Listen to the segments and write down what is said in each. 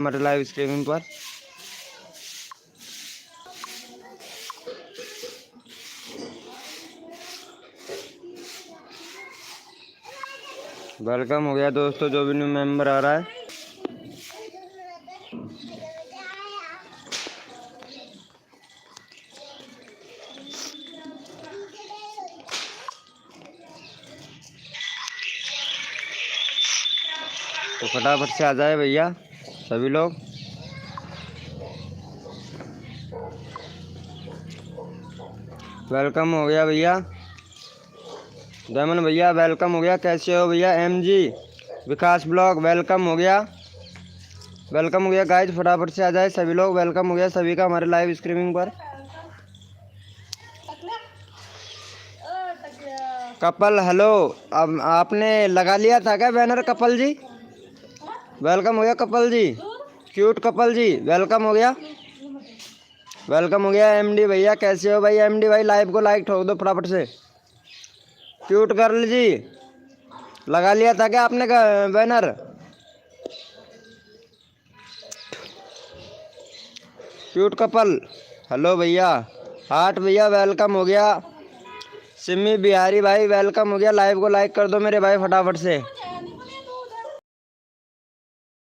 हमारे live streaming पर। Welcome हो गया दोस्तों, जो भी न्यू मेंबर आ रहा है। तो फटाफट से आ जाए भैया सभी लोग। वेलकम हो गया भैया दमन भैया, वेलकम हो गया। कैसे हो भैया? MG विकास ब्लॉग वेलकम हो गया, वेलकम हो गया गाइज। फटाफट से आ जाए सभी लोग। वेलकम हो गया सभी का हमारे लाइव स्ट्रीमिंग पर। कपल हेलो, अब आपने लगा लिया था क्या बैनर? कपल जी वेलकम हो गया। कपल जी, क्यूट कपल जी वेलकम हो गया, वेलकम हो गया। MD भैया कैसे हो भाई? MD भाई लाइव को लाइक ठोक दो फटाफट से। क्यूट गर्ल जी लगा लिया था क्या आपने बैनर? क्यूट कपल हेलो भैया। हार्ट भैया वेलकम हो गया। सिमी बिहारी भाई वेलकम हो गया। लाइव को लाइक कर दो मेरे भाई फटाफट से।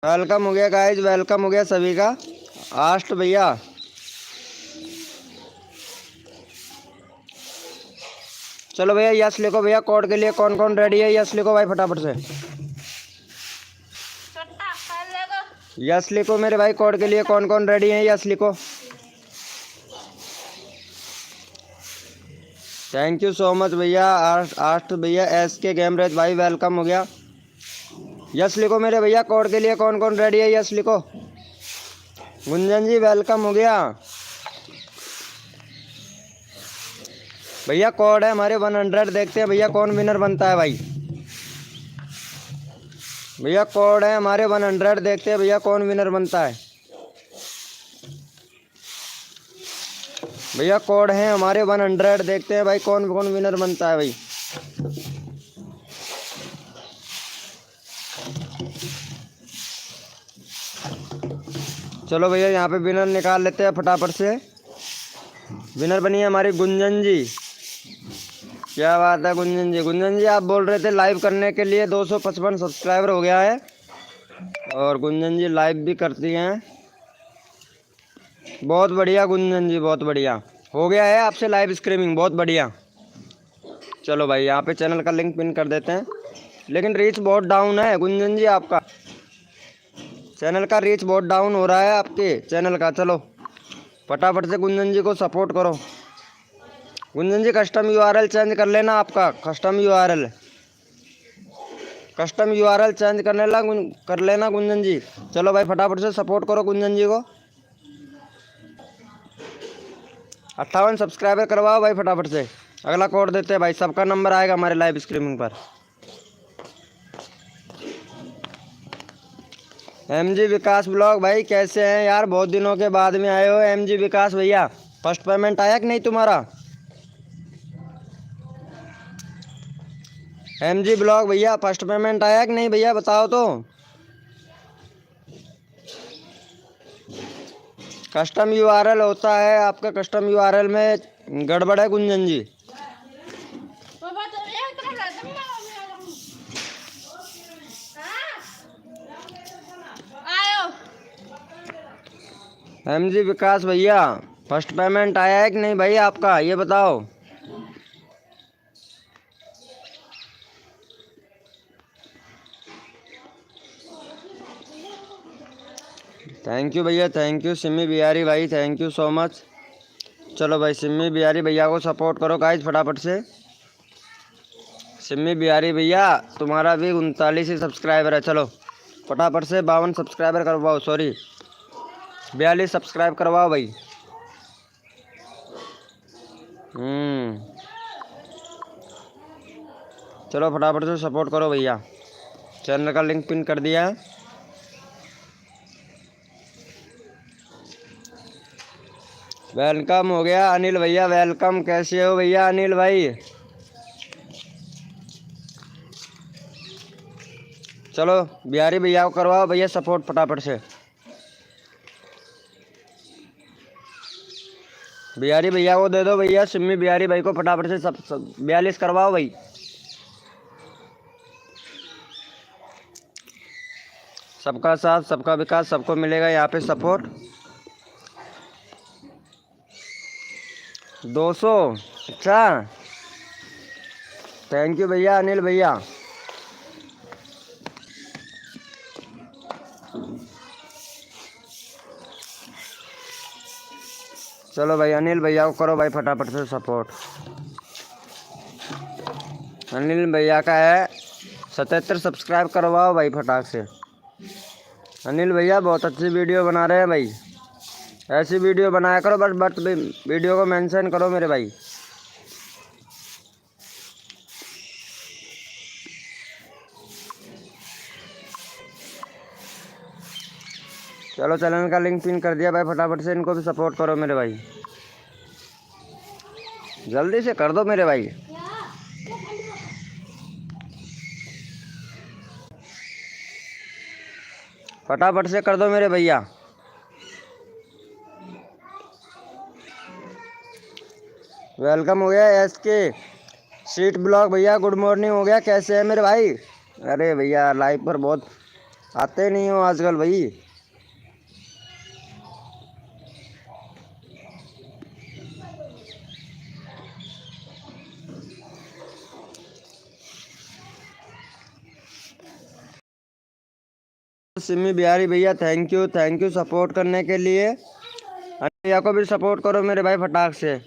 वेलकम हो गया गाइज, वेलकम हो गया सभी का। आस्ट भैया चलो भैया यस लिखो भैया। कोड के लिए कौन कौन रेडी है? यस लिखो भाई फटाफट से। यस लिखो मेरे भाई। कोड के लिए कौन कौन रेडी है? यस लिखो। थैंक यू सो मच भैया। आस्ट भैया। SK गेमरेज भाई वेलकम हो गया। यस लिखो मेरे भैया। कोड के लिए कौन कौन रेडी है? यस लिखो। गुंजन जी वेलकम हो गया भैया। कोड है हमारे 100। देखते हैं भैया कौन विनर बनता है भाई। भैया कोड है हमारे 100। देखते हैं भैया कौन विनर बनता है। भैया कोड है हमारे 100। देखते हैं भाई कौन कौन विनर बनता है भाई। चलो भैया यहाँ पे विनर निकाल लेते हैं फटाफट से। विनर बनी है हमारी गुंजन जी। क्या बात है गुंजन जी। गुंजन जी आप बोल रहे थे लाइव करने के लिए, 255 सब्सक्राइबर हो गया है। और गुंजन जी लाइव भी करती हैं। बहुत बढ़िया गुंजन जी, बहुत बढ़िया हो गया है आपसे लाइव स्ट्रीमिंग, बहुत बढ़िया। चलो भाई यहाँ पे चैनल का लिंक पिन कर देते हैं। लेकिन रीच बहुत डाउन है गुंजन जी, आपका चैनल का रीच बहुत डाउन हो रहा है आपके चैनल का। चलो फटाफट से गुंजन जी को सपोर्ट करो। गुंजन जी कस्टम URL चेंज कर लेना आपका। कस्टम URL चेंज कर लेना गुंजन जी। चलो भाई फटाफट से सपोर्ट करो गुंजन जी को। 58 सब्सक्राइबर करवाओ भाई फटाफट से। अगला कोड देते हैं भाई, सबका नंबर आएगा हमारे लाइव स्ट्रीमिंग पर। MG विकास ब्लॉग भाई कैसे हैं यार? बहुत दिनों के बाद में आए हो MG विकास भैया। फर्स्ट पेमेंट आया कि नहीं तुम्हारा? MG ब्लॉग भैया फर्स्ट पेमेंट आया कि नहीं भैया बताओ तो। कस्टम URL होता है आपका, कस्टम URL में गड़बड़ है गुंजन जी। MG विकास भैया फर्स्ट पेमेंट आया है कि नहीं भाई आपका, ये बताओ। थैंक यू भैया, थैंक यू सिमी बिहारी भाई, थैंक यू सो मच। चलो भाई सिमी बिहारी भैया को सपोर्ट करो गाइज फटाफट से। सिमी बिहारी भैया तुम्हारा भी 39 ही सब्सक्राइबर है। चलो फटाफट से 52 सब्सक्राइबर करवाओ, सॉरी 42 सब्सक्राइब करवाओ भाई। चलो फटाफट से सपोर्ट करो भैया। चैनल का लिंक पिन कर दिया है। वेलकम हो गया अनिल भैया, वेलकम। कैसे हो भैया अनिल भाई? चलो बिहारी भैया को करवाओ भैया सपोर्ट फटाफट से। बिहारी भैया को दे दो भैया, सिम्मी बिहारी भाई को फटाफट से सब 42 करवाओ भाई। सबका साथ सबका विकास, सबको मिलेगा यहाँ पे सपोर्ट। 200, अच्छा थैंक यू भैया अनिल भैया। चलो भाई अनिल भैया को करो भाई फटाफट से सपोर्ट। अनिल भैया का है 77 सब्सक्राइब करवाओ भाई फटाक से। अनिल भैया बहुत अच्छी वीडियो बना रहे हैं भाई, ऐसी वीडियो बनाया करो, बस वीडियो को मेंशन करो मेरे भाई। चलो चैनल का लिंक पिन कर दिया भाई, फटाफट से इनको भी सपोर्ट करो मेरे भाई, जल्दी से कर दो मेरे भाई। फटाफट से कर दो मेरे भैया। वेलकम हो गया SK सीट ब्लॉग भैया, गुड मॉर्निंग हो गया, कैसे है मेरे भाई। अरे भैया लाइव पर बहुत आते नहीं हो आजकल भाई। सिम्मी बिहारी भैया थैंक यू सपोर्ट करने के लिए। भैया को भी सपोर्ट करो मेरे भाई फटाक से।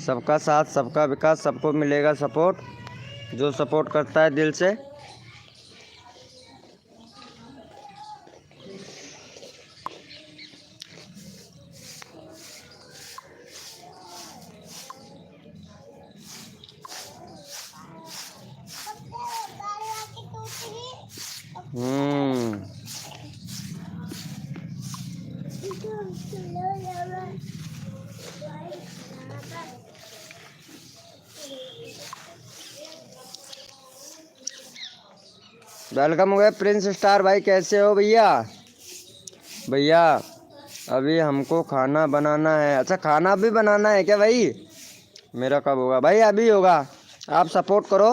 सबका साथ सबका विकास, सबको मिलेगा सपोर्ट, जो सपोर्ट करता है दिल से। वेलकम हो गया प्रिंस स्टार भाई, कैसे हो भैया। भैया अभी हमको खाना बनाना है। अच्छा खाना भी बनाना है क्या भाई। मेरा कब होगा भाई, अभी होगा, आप सपोर्ट करो।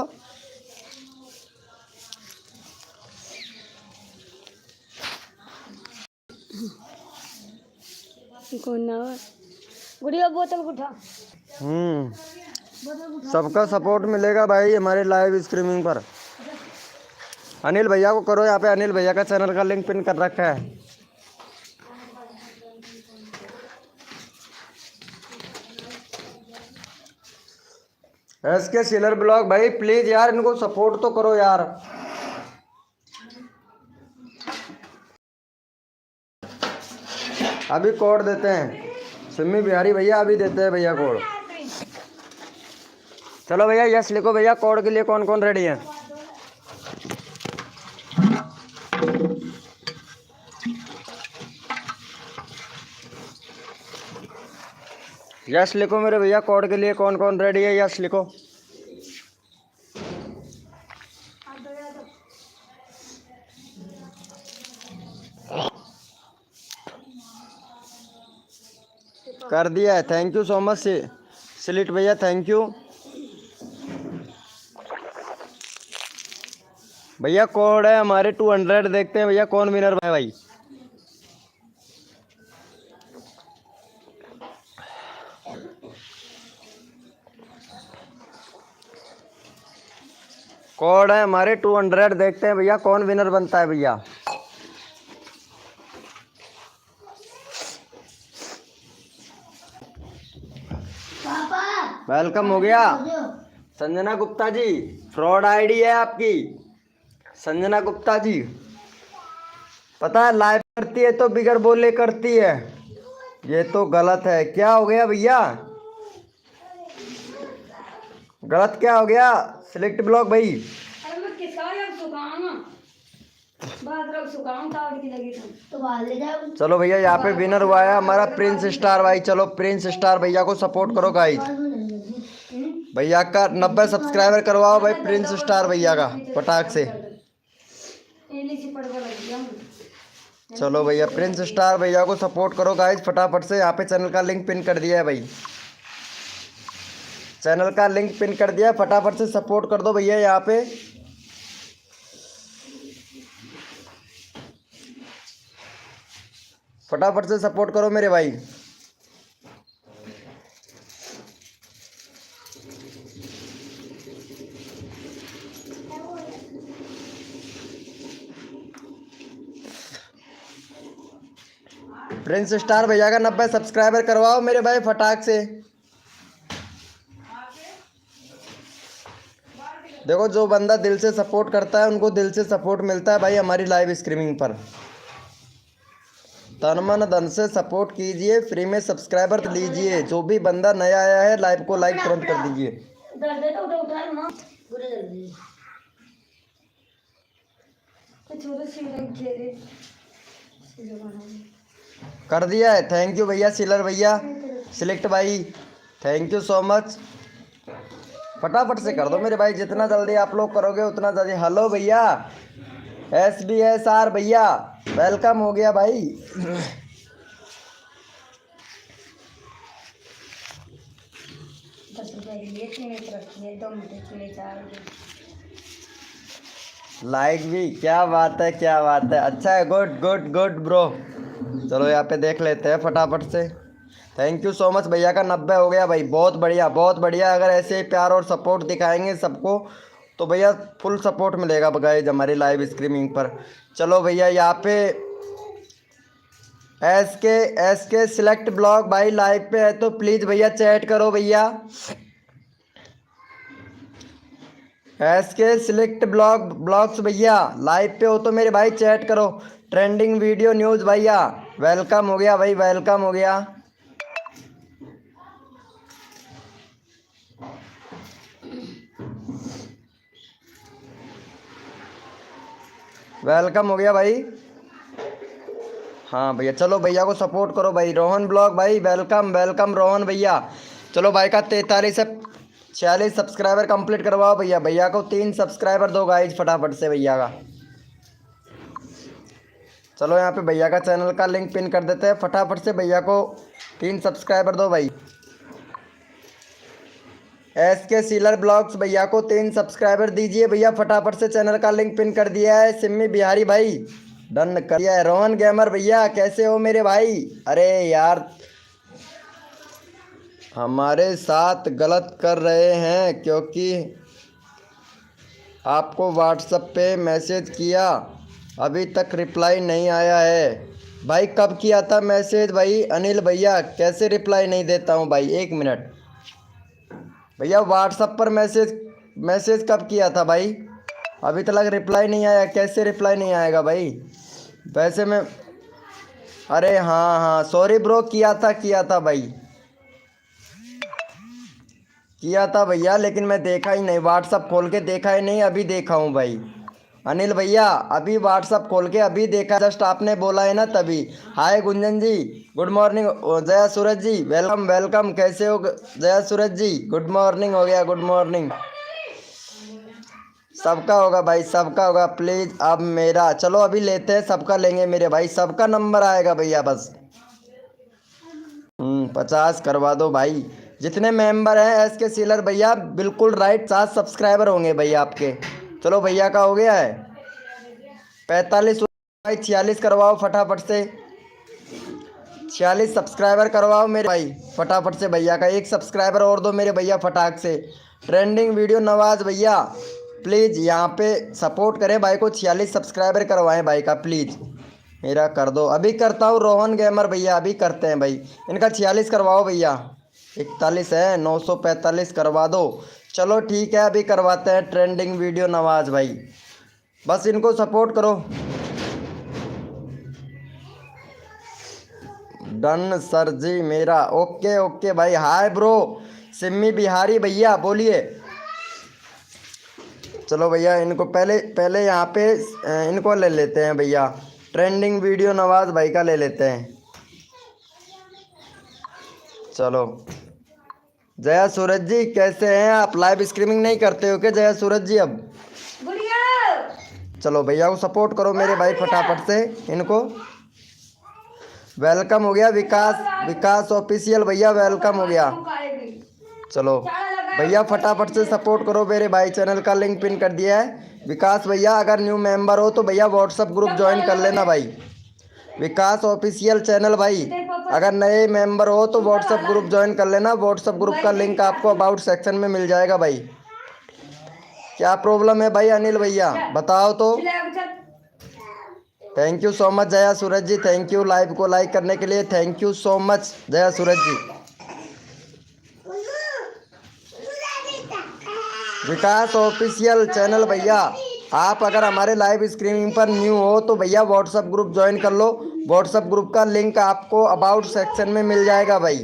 गुड़िया बोतल उठा। सबका सपोर्ट मिलेगा भाई हमारे लाइव स्ट्रीमिंग पर। अनिल भैया को करो, यहाँ पे अनिल भैया का चैनल का लिंक पिन कर रखा है। SK सिलर ब्लॉग भाई प्लीज यार इनको सपोर्ट तो करो यार। अभी कोड देते हैं सिम्मी बिहारी भैया, अभी देते हैं भैया कोड। चलो भैया यस लिखो भैया, कोड के लिए कौन कौन रेडी है। यस लिखो मेरे भैया, कोड के लिए कौन कौन रेडी है, यस लिखो। कर दिया है, thank you so much slit भैया, थैंक यू भैया। कोड है हमारे 200, देखते हैं भैया कौन विनर है भाई। कोड है हमारे 200, देखते हैं भैया कौन विनर बनता है भैया। वेलकम हो गया संजना गुप्ता जी, फ्रॉड आईडी है आपकी संजना गुप्ता जी। पता है लाइव करती है तो बिगड़ बोले करती है, ये तो गलत है। क्या हो गया भैया, गलत क्या हो गया। सिलेक्ट ब्लॉक भाई। चलो भैया यहाँ पे विनर हुआ है हमारा प्रिंस स्टार भाई। चलो प्रिंस स्टार भैया को सपोर्ट करो गाइस। भैया का 90 सब्सक्राइबर करवाओ भाई, प्रिंस स्टार भैया का फटाक से। चलो भैया प्रिंस स्टार भैया को सपोर्ट करो गाइज फटाफट से। यहाँ पे चैनल का लिंक पिन कर दिया है भाई, चैनल का लिंक पिन कर दिया है, फटाफट से सपोर्ट कर दो भैया। यहाँ पे फटाफट से सपोर्ट करो मेरे भाई। प्रिंस स्टार भैया का 90 सब्सक्राइबर करवाओ मेरे भाई फटाक से। देखो जो बंदा दिल से सपोर्ट करता है उनको दिल से सपोर्ट मिलता है भाई हमारी लाइव स्ट्रीमिंग पर। तन मन धन से सपोर्ट कीजिए, फ्री में सब्सक्राइबर लीजिए। जो भी बंदा नया आया है लाइव को लाइक तुरंत कर दीजिए। कर दिया है, थैंक यू भैया सिलर भैया, सिलेक्ट भाई, थैंक यू सो मच। फटाफट से कर दो मेरे भाई, जितना जल्दी आप लोग करोगे उतना जल्दी। हेलो भैया SBSR भैया वेलकम हो गया भाई। लाइक भी, क्या बात है क्या बात है, अच्छा है, गुड गुड गुड ब्रो। चलो यहाँ पे देख लेते हैं फटाफट से। थैंक यू सो मच भैया का 90 हो गया भाई, बहुत बढ़िया बहुत बढ़िया। अगर ऐसे ही प्यार और सपोर्ट दिखाएंगे सबको तो भैया फुल सपोर्ट मिलेगा गाइस हमारी लाइव स्ट्रीमिंग पर। चलो भैया यहाँ पे एस के सिलेक्ट ब्लॉग भाई लाइव पे है तो प्लीज़ भैया चैट करो भैया। के सिलेक्ट ब्लॉग्स भैया लाइव पे हो तो मेरे भाई चैट करो। ट्रेंडिंग वीडियो न्यूज़ भैया वेलकम हो गया भाई, वेलकम हो गया। वेलकम हो गया भाई। हाँ भैया चलो भैया को सपोर्ट करो भाई। रोहन ब्लॉग भाई वेलकम वेलकम रोहन भैया। चलो भाई का 43 से 46 सब्सक्राइबर कंप्लीट करवाओ भैया। भैया को 3 सब्सक्राइबर दो गाइज फटाफट से भैया का। चलो यहाँ पे भैया का चैनल का लिंक पिन कर देते हैं, फटाफट से भैया को 3 सब्सक्राइबर दो भाई। के सीलर ब्लॉग्स भैया को 3 सब्सक्राइबर दीजिए भैया फटाफट से। चैनल का लिंक पिन कर दिया है। सिम्मी बिहारी भाई डन कर दिया है। रोहन गेमर भैया कैसे हो मेरे भाई? अरे यार हमारे साथ गलत कर रहे हैं क्योंकि आपको व्हाट्सएप पे मैसेज किया अभी तक रिप्लाई नहीं आया है। भाई कब किया था मैसेज भाई? अनिल भैया कैसे रिप्लाई नहीं देता हूँ भाई, 1 मिनट भैया। व्हाट्सएप पर मैसेज कब किया था भाई? अभी तक रिप्लाई नहीं आया, कैसे रिप्लाई नहीं आएगा भाई? वैसे मैं अरे हाँ सॉरी ब्रो, किया था भाई, किया था भैया, लेकिन मैं देखा ही नहीं, व्हाट्सअप खोल के देखा ही नहीं, अभी देखा हूँ भाई। अनिल भैया अभी व्हाट्सअप खोल के अभी देखा, जस्ट आपने बोला है ना तभी। हाय गुंजन जी गुड मॉर्निंग। जया सूरज जी वेलकम वेलकम, कैसे हो जया सूरज जी? गुड मॉर्निंग हो गया, गुड मॉर्निंग। सबका होगा भाई, सबका होगा प्लीज़। अब मेरा चलो अभी लेते हैं, सबका लेंगे मेरे भाई, सबका नंबर आएगा भैया बस। 50 करवा दो भाई। जितने मेंबर हैं के सीलर भैया बिल्कुल राइट, 7 सब्सक्राइबर होंगे भैया आपके। चलो भैया का हो गया है 45 भाई। 46 करवाओ फटाफट से, 46 सब्सक्राइबर करवाओ मेरे भाई फटाफट से। भैया का 1 सब्सक्राइबर और दो मेरे भैया फटाक से। ट्रेंडिंग वीडियो नवाज भैया प्लीज़ यहाँ पे सपोर्ट करें भाई को, 46 सब्सक्राइबर करवाएं भाई का प्लीज़, मेरा कर दो। अभी करता हूँ रोहन गेमर भैया, अभी करते हैं भाई। इनका 46 करवाओ भैया। 41 है, 945 करवा दो। चलो ठीक है अभी करवाते हैं। ट्रेंडिंग वीडियो नवाज भाई बस इनको सपोर्ट करो। डन सर जी मेरा, ओके ओके भाई। हाय ब्रो सिम्मी बिहारी भैया बोलिए। चलो भैया इनको पहले यहाँ पे इनको ले लेते हैं भैया। ट्रेंडिंग वीडियो नवाज भाई का ले लेते हैं। चलो जया सूरज जी कैसे हैं आप? लाइव स्ट्रीमिंग नहीं करते हो क्या जया सूरज जी? अब चलो भैया को सपोर्ट करो मेरे भाई फटाफट से इनको। वेलकम हो गया विकास ऑफिशियल भैया, वेलकम हो गया। चलो भैया फटाफट से सपोर्ट करो मेरे भाई, चैनल का लिंक पिन कर दिया है। विकास भैया अगर न्यू मेंबर हो तो भैया व्हाट्सअप ग्रुप ज्वाइन कर लेना भाई। विकास ऑफिशियल चैनल भाई, अगर नए मेंबर हो तो व्हाट्सअप ग्रुप ज्वाइन कर लेना। व्हाट्सअप ग्रुप का लिंक आपको अबाउट सेक्शन में मिल जाएगा भाई। क्या प्रॉब्लम है भाई अनिल भैया, बताओ तो। Thank you so much Jaya Suraj ji, thank you live को लाइक करने के लिए, thank you so much Jaya Suraj ji. Vikas official channel भैया, आप अगर हमारे लाइव स्ट्रीमिंग पर न्यू हो तो भैया व्हाट्सअप ग्रुप ज्वाइन कर लो। व्हाट्सअप ग्रुप का लिंक आपको अबाउट सेक्शन में मिल जाएगा भाई।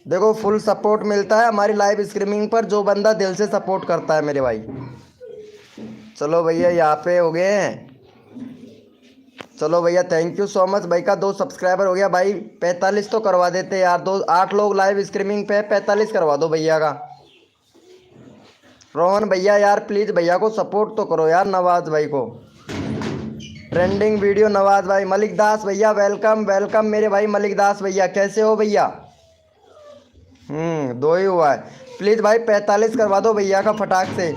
देखो फुल सपोर्ट मिलता है हमारी लाइव स्ट्रीमिंग पर जो बंदा दिल से सपोर्ट करता है मेरे भाई। चलो भैया यहाँ पे हो गए हैं। चलो भैया थैंक यू सो मच भाई का 2 सब्सक्राइबर हो गया भाई। 45 तो करवा देते यार, 8 लोग लाइव स्ट्रीमिंग पे, 45 करवा दो भैया का। रोहन भैया यार प्लीज़ भैया को सपोर्ट तो करो यार, नवाज भाई को। ट्रेंडिंग वीडियो नवाज भाई। मलिक दास भैया वेलकम वेलकम मेरे भाई मलिक दास भैया, कैसे हो भैया? 2 ही हुआ है। प्लीज़ भाई 45 करवा दो भैया का फटाक से।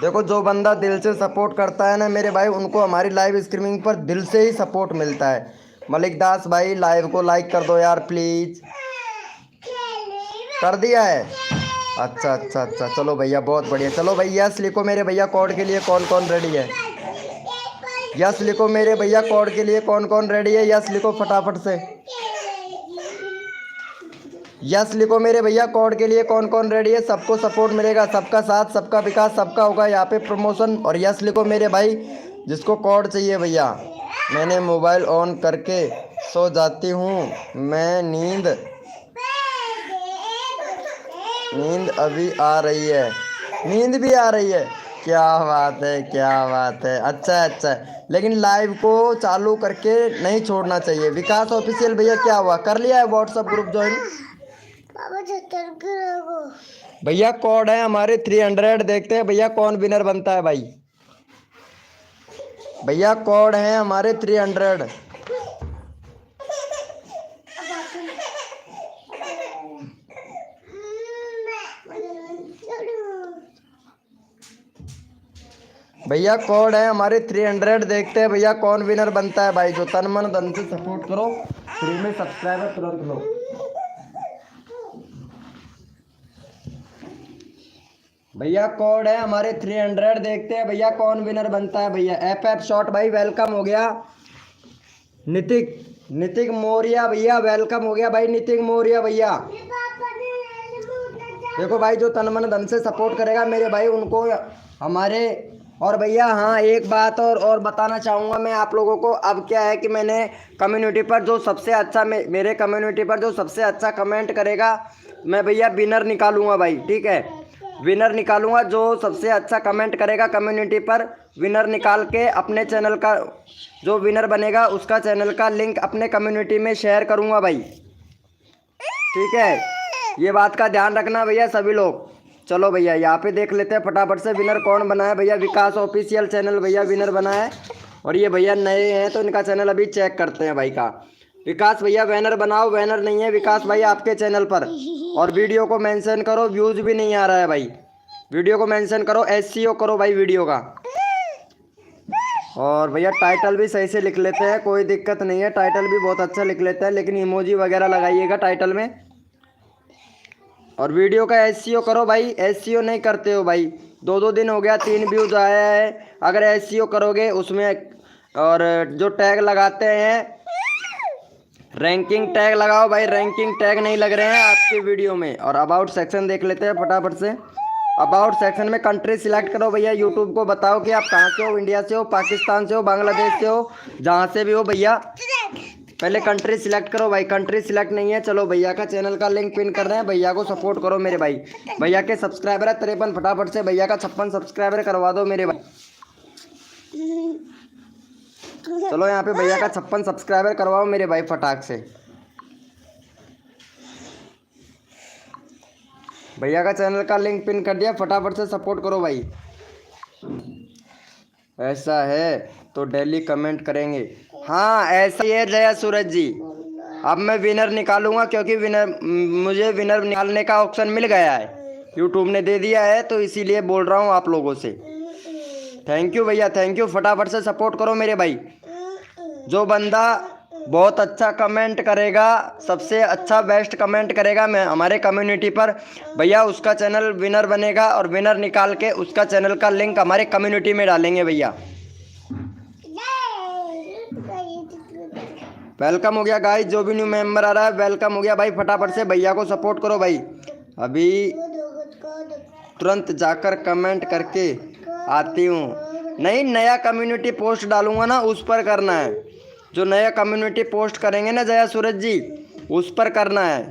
देखो जो बंदा दिल से सपोर्ट करता है ना मेरे भाई, उनको हमारी लाइव स्ट्रीमिंग पर दिल से ही सपोर्ट मिलता है। मलिक दास भाई लाइव को लाइक कर दो यार प्लीज़। कर दिया है? अच्छा अच्छा अच्छा, चलो भैया बहुत बढ़िया। चलो भैया यस लिखो मेरे भैया कोड के लिए, कौन कौन रेडी है? यस लिखो मेरे भैया कोड के लिए, कौन कौन रेडी है? यस लिखो फटाफट से। यस लिखो मेरे भैया कोड के लिए, कौन कौन रेडी है? सबको सपोर्ट मिलेगा, सबका साथ सबका विकास सबका होगा यहाँ पे प्रमोशन। और यस लिखो मेरे भाई जिसको कोड चाहिए भैया। मैंने मोबाइल ऑन करके सो जाती हूँ मैं, नींद अभी आ रही है। नींद भी आ रही है? क्या बात है क्या बात है, अच्छा है अच्छा है। लेकिन लाइव को चालू करके नहीं छोड़ना चाहिए। विकास ऑफिशियल भैया क्या हुआ, कर लिया है व्हाट्सअप ग्रुप ज्वाइन? भैया कोड है हमारे 300, देखते हैं भैया कौन विनर बनता है भाई। भैया कोड है हमारे 300। भैया कोड है हमारे 300, देखते हैं भैया कौन विनर बनता है भाई। जो तन मन धन से सपोर्ट करो, फ्री में सब्सक्राइबर तुरंत लो। भैया कोड है हमारे 300, देखते हैं भैया कौन विनर बनता है भैया। एफ शॉट भाई वेलकम हो गया। नितिक मौर्य भैया वेलकम हो गया भाई, नितिक मौर्य भैया। देखो भाई जो तन मन धन से सपोर्ट करेगा मेरे भाई उनको हमारे। और भैया हाँ एक बात और बताना चाहूँगा मैं आप लोगों को। अब क्या है कि मैंने कम्युनिटी पर जो सबसे अच्छा मेरे कम्युनिटी पर जो सबसे अच्छा कमेंट करेगा मैं भैया विनर निकालूंगा भाई, ठीक है? विनर निकालूंगा, जो सबसे अच्छा कमेंट करेगा कम्युनिटी पर विनर निकाल के अपने चैनल का जो विनर बनेगा उसका चैनल का लिंक अपने कम्युनिटी में शेयर करूंगा भाई, ठीक है? ये बात का ध्यान रखना भैया सभी लोग। चलो भैया यहाँ पे देख लेते हैं फटाफट से विनर कौन बना है भैया। विकास ऑफिशियल चैनल भैया विनर बना है। और ये भैया नए हैं तो इनका चैनल अभी चेक करते हैं भाई का। विकास भैया बैनर बनाओ, बैनर नहीं है विकास भाई आपके चैनल पर। और वीडियो को मेंशन करो, व्यूज़ भी नहीं आ रहा है भाई। वीडियो को मेंशन करो, एसईओ करो भाई वीडियो का। और भैया टाइटल भी सही से लिख लेते हैं, कोई दिक्कत नहीं है, टाइटल भी बहुत अच्छा लिख लेते हैं, लेकिन इमोजी वगैरह लगाइएगा टाइटल में। और वीडियो का एसईओ करो भाई, एसईओ नहीं करते हो भाई। 2 दिन हो गया, 3 व्यूज़ आया है। अगर एसईओ करोगे उसमें, और जो टैग लगाते हैं रैंकिंग टैग लगाओ भाई, रैंकिंग टैग नहीं लग रहे हैं आपकी वीडियो में। और अबाउट सेक्शन देख लेते हैं फटाफट से। अबाउट सेक्शन में कंट्री सिलेक्ट करो भैया, यूट्यूब को बताओ कि आप कहाँ से हो, इंडिया से हो, पाकिस्तान से हो, बांग्लादेश से हो, जहाँ से भी हो भैया पहले कंट्री सिलेक्ट करो भाई। कंट्री सिलेक्ट नहीं है, चलो भैया का चैनल का लिंक पिन कर रहे हैं, भैया को सपोर्ट करो मेरे भाई। भैया के सब्सक्राइबर है 53, फटाफट से भैया का 56 सब्सक्राइबर करवा दो मेरे भाई। चलो यहाँ पे भैया का 56 सब्सक्राइबर करवाओ मेरे भाई फटाक से। भैया का चैनल का लिंक पिन कर दिया, फटाफट से सपोर्ट करो भाई। ऐसा है तो डेली कमेंट करेंगे। हाँ ऐसा ही है जया सूरज जी। अब मैं विनर निकालूंगा क्योंकि मुझे विनर निकालने का ऑप्शन मिल गया है, यूट्यूब ने दे दिया है, तो इसीलिए बोल रहा हूँ आप लोगों से। थैंक यू भैया, थैंक यू। फटाफट से सपोर्ट करो मेरे भाई। जो बंदा बहुत अच्छा कमेंट करेगा, सबसे अच्छा बेस्ट कमेंट करेगा मैं हमारे कम्युनिटी पर, भैया उसका चैनल विनर बनेगा, और विनर निकाल के उसका चैनल का लिंक हमारे कम्युनिटी में डालेंगे भैया। वेलकम हो गया गाइस, जो भी न्यू मेंबर आ रहा है वेलकम हो गया भाई। फटाफट से भैया को सपोर्ट करो भाई। अभी तुरंत जाकर कमेंट करके आती हूँ। नहीं, नया कम्युनिटी पोस्ट डालूंगा ना, उस पर करना है। जो नया कम्युनिटी पोस्ट करेंगे ना जया सूरज जी, उस पर करना है।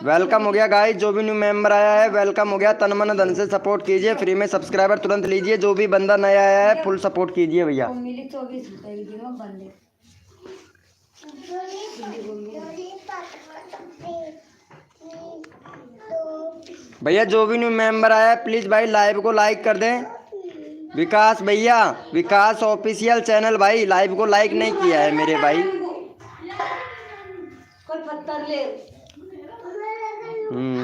वेलकम हो गया गाइस, जो भी न्यू मेंबर आया है वेलकम हो गया। तन मन धन से सपोर्ट कीजिए, फ्री में सब्सक्राइबर तुरंत लीजिए। जो भी बंदा नया आया है फुल सपोर्ट कीजिए भैया। भैया जो भी न्यू मेंबर आया है प्लीज भाई लाइव को लाइक कर दें। विकास भैया, विकास ऑफिशियल चैनल भाई, लाइव को लाइक नहीं किया है मेरे भाई।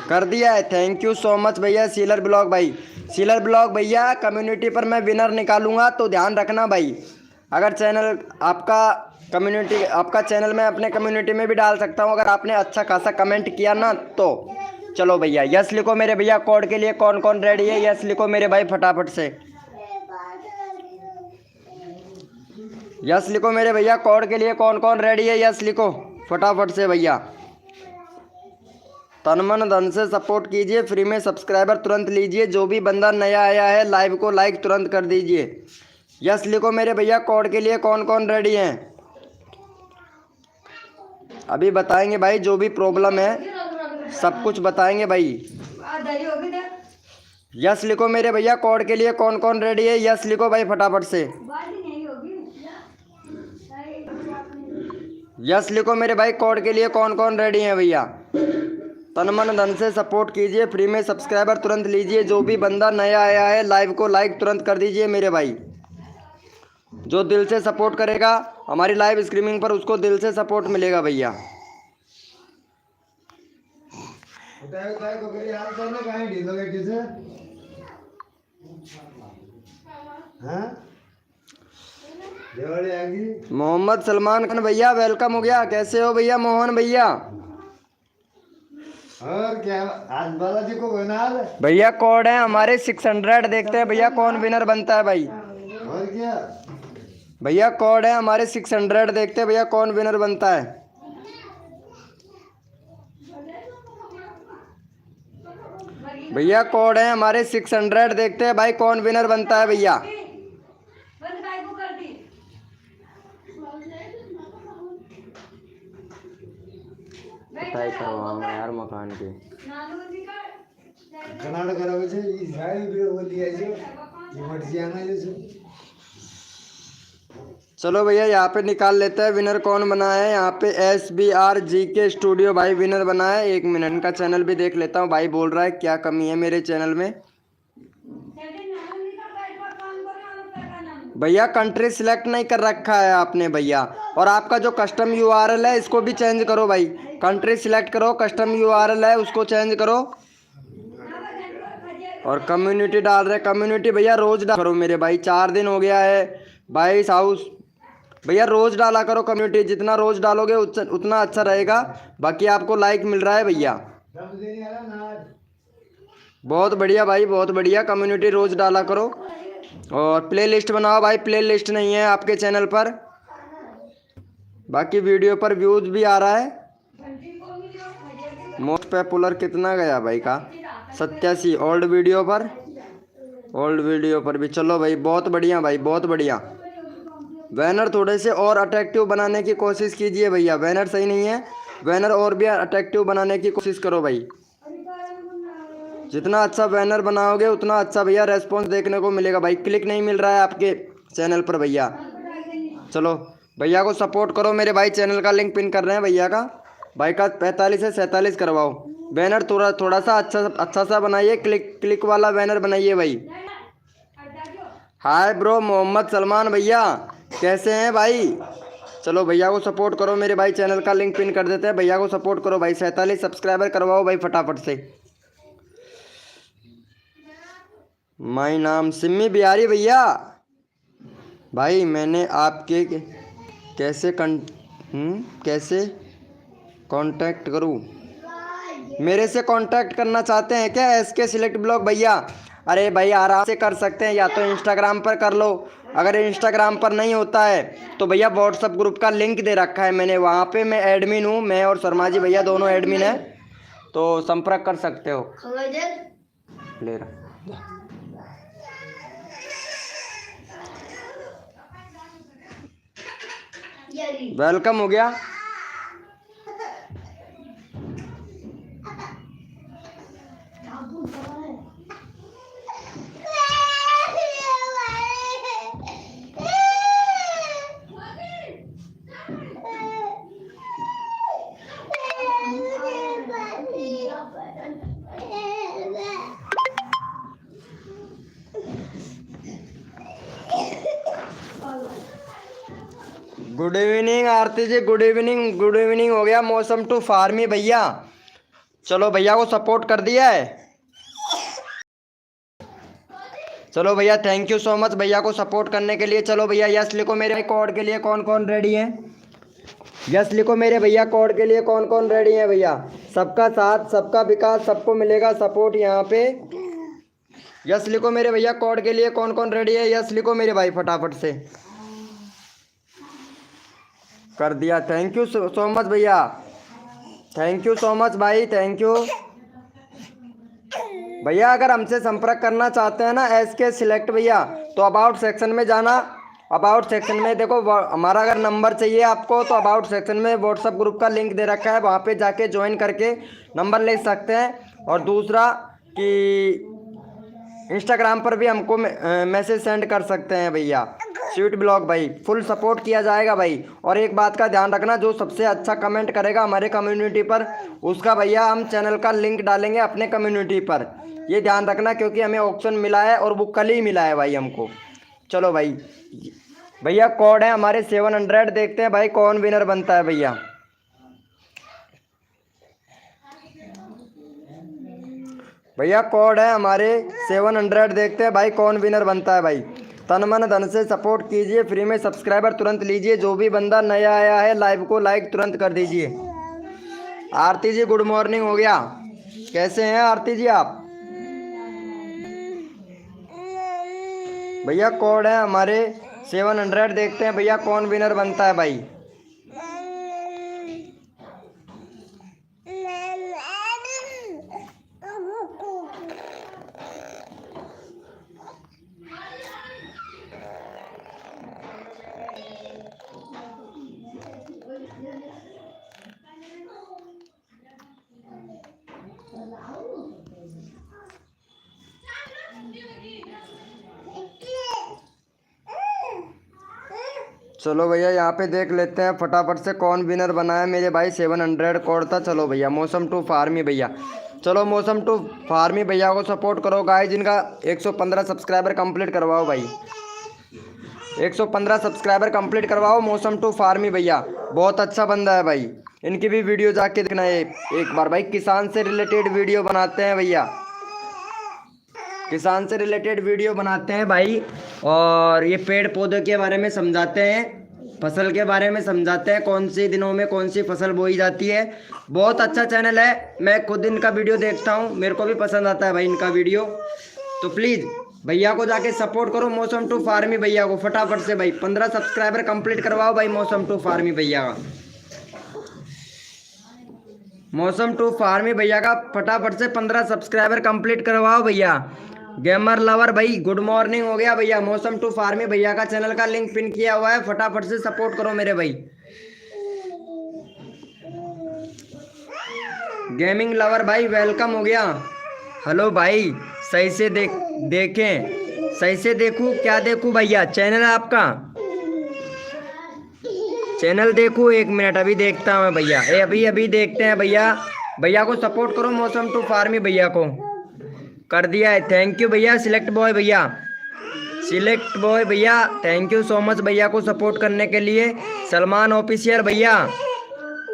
कर दिया है, थैंक यू सो मच भैया। सीलर ब्लॉग भाई, सीलर ब्लॉग भैया, कम्युनिटी पर मैं विनर निकालूंगा तो ध्यान रखना भाई। अगर चैनल आपका कम्युनिटी, आपका चैनल मैं अपने कम्युनिटी में भी डाल सकता हूँ अगर आपने अच्छा खासा कमेंट किया ना तो। चलो भैया यस लिखो मेरे भैया। कोड के लिए कौन कौन रेडी है, यस लिखो मेरे भाई फटाफट से। यस लिखो मेरे भैया, कोड के लिए कौन कौन रेडी है, यस लिखो फटाफट से भैया। तन मन धन से सपोर्ट कीजिए, फ्री में सब्सक्राइबर तुरंत लीजिए। जो भी बंदा नया आया है लाइव को लाइक तुरंत कर दीजिए। यस लिखो मेरे भैया, कोड के लिए कौन कौन रेडी हैं। अभी बताएंगे भाई, जो भी प्रॉब्लम है सब कुछ बताएंगे भाई। यस लिखो मेरे भैया, कोड के लिए कौन कौन रेडी है, यस लिखो भाई फटाफट से। यस लिखो मेरे भाई, कोड के लिए कौन कौन रेडी हैं भैया। तन मन धन से सपोर्ट कीजिए, फ्री में सब्सक्राइबर तुरंत लीजिए। जो भी बंदा नया आया है लाइव को लाइक तुरंत कर दीजिए मेरे भाई। जो दिल से सपोर्ट करेगा हमारी लाइव स्ट्रीमिंग पर, उसको दिल से सपोर्ट मिलेगा भैया। मोहम्मद सलमान खान भैया वेलकम हो गया। कैसे हो भैया मोहन भैया? और क्या आज बालाजी को भैया कोड है हमारे 600। देखते हैं भैया कौन विनर बनता है भाई। और क्या भैया कोड है हमारे 600। देखते हैं भैया कौन विनर बनता है। भैया कोड है हमारे 600। देखते हैं भाई कौन विनर बनता है भैया। यार मकान के चलो भैया यहाँ पे निकाल लेते हैं विनर कौन बना है। यहाँ पे SBRGK स्टूडियो भाई विनर बना है। 1 मिनट इनका चैनल भी देख लेता हूँ। भाई बोल रहा है क्या कमी है मेरे चैनल में। भैया कंट्री सिलेक्ट नहीं कर रखा है आपने भैया, और आपका जो कस्टम URL है इसको भी चेंज करो भाई। कंट्री सिलेक्ट करो, कस्टम URL है उसको चेंज करो, और कम्युनिटी डाल रहे। कम्युनिटी भैया रोज डाल करो मेरे भाई, 4 दिन हो गया है भाई हाउस। भैया रोज डाला करो कम्युनिटी, जितना रोज डालोगे उतना अच्छा रहेगा। बाकी आपको लाइक मिल रहा है भैया। बहुत बढ़िया भाई, बहुत बढ़िया। कम्युनिटी रोज डाला करो, और प्ले लिस्ट बनाओ भाई। प्ले लिस्ट नहीं है आपके चैनल पर। बाकी वीडियो पर व्यूज भी आ रहा है। मोस्ट पॉपुलर कितना गया भाई का? 87। ओल्ड वीडियो पर, ओल्ड वीडियो पर भी। चलो भाई बहुत बढ़िया भाई, बहुत बढ़िया। बैनर थोड़े से और अट्रैक्टिव बनाने की कोशिश कीजिए भैया। बैनर सही नहीं है, बैनर और भी अट्रैक्टिव बनाने की कोशिश करो भाई। जितना अच्छा बैनर बनाओगे उतना अच्छा भैया रेस्पॉन्स देखने को मिलेगा भाई। क्लिक नहीं मिल रहा है आपके चैनल पर भैया। चलो भैया को सपोर्ट करो मेरे भाई, चैनल का लिंक पिन कर रहे हैं भैया का। भाई का 45 से 47 करवाओ। बैनर थोड़ा थोड़ा सा अच्छा सा बनाइए, क्लिक वाला बैनर बनाइए भाई। हाय ब्रो मोहम्मद सलमान भैया, कैसे हैं भाई? चलो भैया को सपोर्ट करो मेरे भाई, चैनल का लिंक पिन कर देते हैं। भैया को सपोर्ट करो भाई, 47 सब्सक्राइबर करवाओ भाई फटाफट से। माई नाम सिम्मी बिहारी भैया। भाई मैंने आपके कैसे कांटेक्ट करूं? मेरे से कांटेक्ट करना चाहते हैं क्या SK सिलेक्ट ब्लॉग भैया? अरे भाई आराम से कर सकते हैं, या तो इंस्टाग्राम पर कर लो। अगर इंस्टाग्राम पर नहीं होता है तो भैया व्हाट्सअप ग्रुप का लिंक दे रखा है मैंने, वहाँ पे मैं एडमिन हूँ, मैं और शर्मा जी भैया दोनों एडमिन हैं, तो संपर्क कर सकते हो। ले रहा वेलकम हो गया। गुड इवनिंग आरती जी, गुड इवनिंग, गुड इवनिंग हो गया। मौसम टू फार्मी भैया, चलो भैया को सपोर्ट कर दिया है। चलो भैया थैंक यू सो मच भैया को सपोर्ट करने के लिए। चलो भैया यस लिखो मेरे कोड के लिए, कौन कौन रेडी है? यस लिखो मेरे भैया, कोड के लिए कौन कौन रेडी है भैया? सबका साथ, सबका विकास, सबको मिलेगा सपोर्ट यहाँ पे। यस लिखो मेरे भैया, कोड के लिए कौन कौन रेडी है? यस लिखो मेरे भाई फटाफट से। कर दिया, थैंक यू सो मच भैया, थैंक यू सो मच भाई, थैंक यू भैया। अगर हमसे संपर्क करना चाहते हैं ना SK सिलेक्ट भैया, तो अबाउट सेक्शन में जाना। अबाउट सेक्शन में देखो हमारा अगर नंबर चाहिए आपको तो अबाउट सेक्शन में व्हाट्सअप ग्रुप का लिंक दे रखा है, वहाँ पे जाके ज्वाइन करके नंबर ले सकते हैं। और दूसरा कि इंस्टाग्राम पर भी हमको मैसेज सेंड कर सकते हैं भैया, स्वीट ब्लॉग भाई, फुल सपोर्ट किया जाएगा भाई। और एक बात का ध्यान रखना, जो सबसे अच्छा कमेंट करेगा हमारे कम्युनिटी पर, उसका भैया हम चैनल का लिंक डालेंगे अपने कम्युनिटी पर, ये ध्यान रखना, क्योंकि हमें ऑप्शन मिला है और वो कल ही मिला है भाई हमको। चलो भाई भैया कोड है हमारे 700, देखते हैं भाई कौन विनर बनता है भैया। भैया कोड है हमारे 700, देखते हैं भाई कौन विनर बनता है भाई। तन मन धन से सपोर्ट कीजिए, फ्री में सब्सक्राइबर तुरंत लीजिए। जो भी बंदा नया आया है लाइव को लाइक तुरंत कर दीजिए। आरती जी गुड मॉर्निंग हो गया, कैसे हैं आरती जी आप? भैया कोड है हमारे 700, देखते हैं भैया कौन विनर बनता है भाई। चलो भैया यहाँ पे देख लेते हैं फटाफट से कौन विनर बना है मेरे भाई। 700 कोड था। चलो भैया मौसम टू फार्मी भैया, चलो मौसम टू फार्मी भैया को सपोर्ट करो गाइस, जिनका 115 सब्सक्राइबर कंप्लीट करवाओ भाई, 115 सब्सक्राइबर कंप्लीट करवाओ मौसम टू फार्मी भैया, बहुत अच्छा बंदा है भाई, इनकी भी वीडियो जाके देखना है एक बार भाई। किसान से रिलेटेड वीडियो बनाते हैं भैया, किसान से रिलेटेड वीडियो बनाते हैं भाई, और ये पेड़ पौधों के बारे में समझाते हैं, फसल के बारे में समझाते हैं, कौन सी दिनों में कौन सी फसल बोई जाती है। बहुत अच्छा चैनल है, मैं खुद इनका वीडियो देखता हूँ, मेरे को भी पसंद आता है भाई इनका वीडियो। तो प्लीज़ भैया को जाके सपोर्ट करो मौसम टू फार्मी भैया को फटाफट से भाई। 15 सब्सक्राइबर कंप्लीट करवाओ भाई मौसम टू फार्मी भैया का, मौसम टू फार्मी भैया का फटाफट से 15 सब्सक्राइबर कंप्लीट करवाओ भैया। गेमर लवर भाई गुड मॉर्निंग हो गया भैया। मौसम टू फार्मी भैया का चैनल का लिंक पिन किया हुआ है, फटाफट से सपोर्ट करो मेरे भाई। गेमिंग लवर भाई वेलकम हो गया। हेलो भाई, सही से देखें, सही से देखूं, क्या देखूं भैया? चैनल है आपका, चैनल देखो 1 मिनट, अभी देखता हूँ भैया। अभी देखते हैं भैया। भैया को सपोर्ट करो, मौसम टू फार्मी भैया को कर दिया है। थैंक यू भैया। सिलेक्ट बॉय भैया, सिलेक्ट बॉय भैया, थैंक यू सो मच भैया को सपोर्ट करने के लिए। सलमान ऑफिशियल भैया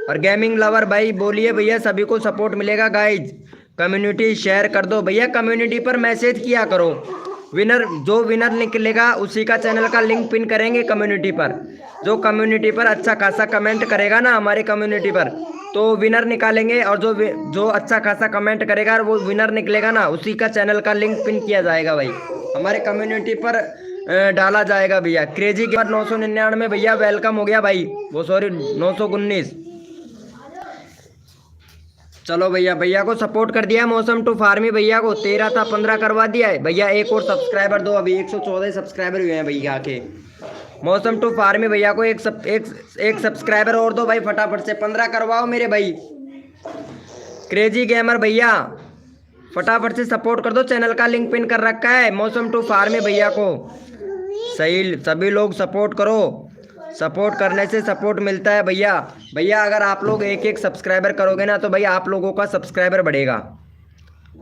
और गेमिंग लवर भाई बोलिए भैया, सभी को सपोर्ट मिलेगा गाइज। कम्युनिटी शेयर कर दो भैया, कम्युनिटी पर मैसेज किया करो। विनर, जो विनर निकलेगा उसी का चैनल का लिंक पिन करेंगे कम्युनिटी पर। जो कम्युनिटी पर अच्छा खासा कमेंट करेगा ना हमारे कम्युनिटी पर, तो विनर निकालेंगे। और जो अच्छा खासा कमेंट करेगा वो विनर निकलेगा ना, उसी का चैनल का लिंक पिन किया जाएगा भाई, हमारे कम्युनिटी पर डाला जाएगा भैया। क्रेजी के बाद 999 भैया वेलकम हो गया भाई, वो सॉरी 919। चलो भैया, भैया को सपोर्ट कर दिया। मौसम टू फार्मी भैया को 13 था 15 करवा दिया है भैया। एक और सब्सक्राइबर दो, अभी 114 सब्सक्राइबर हुए हैं भैया के। मौसम टू फार्मी भैया को एक सब्सक्राइबर और दो भाई, फटाफट से 15 करवाओ मेरे भाई। क्रेजी गेमर भैया फटाफट से सपोर्ट कर दो, चैनल का लिंक पिन कर रखा है मौसम टू फार्मी भैया को। सही, सभी लोग सपोर्ट करो, सपोर्ट करने से सपोर्ट मिलता है भैया। भैया अगर आप लोग एक सब्सक्राइबर करोगे ना, तो भाई आप लोगों का सब्सक्राइबर बढ़ेगा,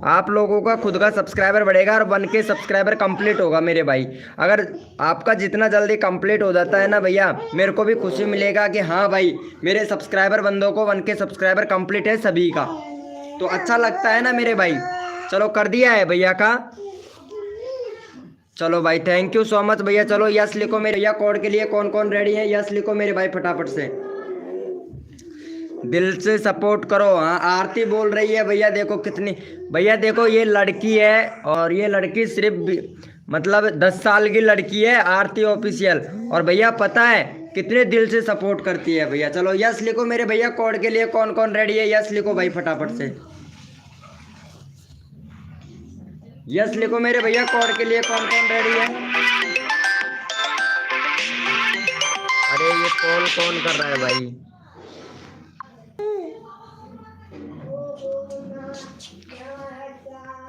आप लोगों का खुद का सब्सक्राइबर बढ़ेगा और 1K सब्सक्राइबर कंप्लीट होगा मेरे भाई। अगर आपका जितना जल्दी कंप्लीट हो जाता है ना भैया, मेरे को भी खुशी मिलेगा कि हाँ भाई मेरे सब्सक्राइबर बंदों को 1K सब्सक्राइबर कंप्लीट है सभी का, तो अच्छा लगता है ना मेरे भाई। चलो कर दिया है भैया का। चलो भाई थैंक यू सो मच भैया। चलो यस लिखो मेरे भैया, कोड के लिए कौन कौन रेडी है, यस लिखो मेरे भाई फटाफट से, दिल से सपोर्ट करो। हाँ आरती बोल रही है भैया, देखो कितनी, भैया देखो ये लड़की है और ये लड़की सिर्फ मतलब 10 साल की लड़की है, आरती ऑफिशियल। और भैया पता है कितने दिल से सपोर्ट करती है भैया। चलो यस लिखो मेरे भैया, कोड के लिए कौन कौन रेडी है, यस लिखो भाई फटाफट से, यस लिखो मेरे भैया, कोड के लिए कौन कौन रेडी है। अरे ये कॉल कौन कर रहा है भाई,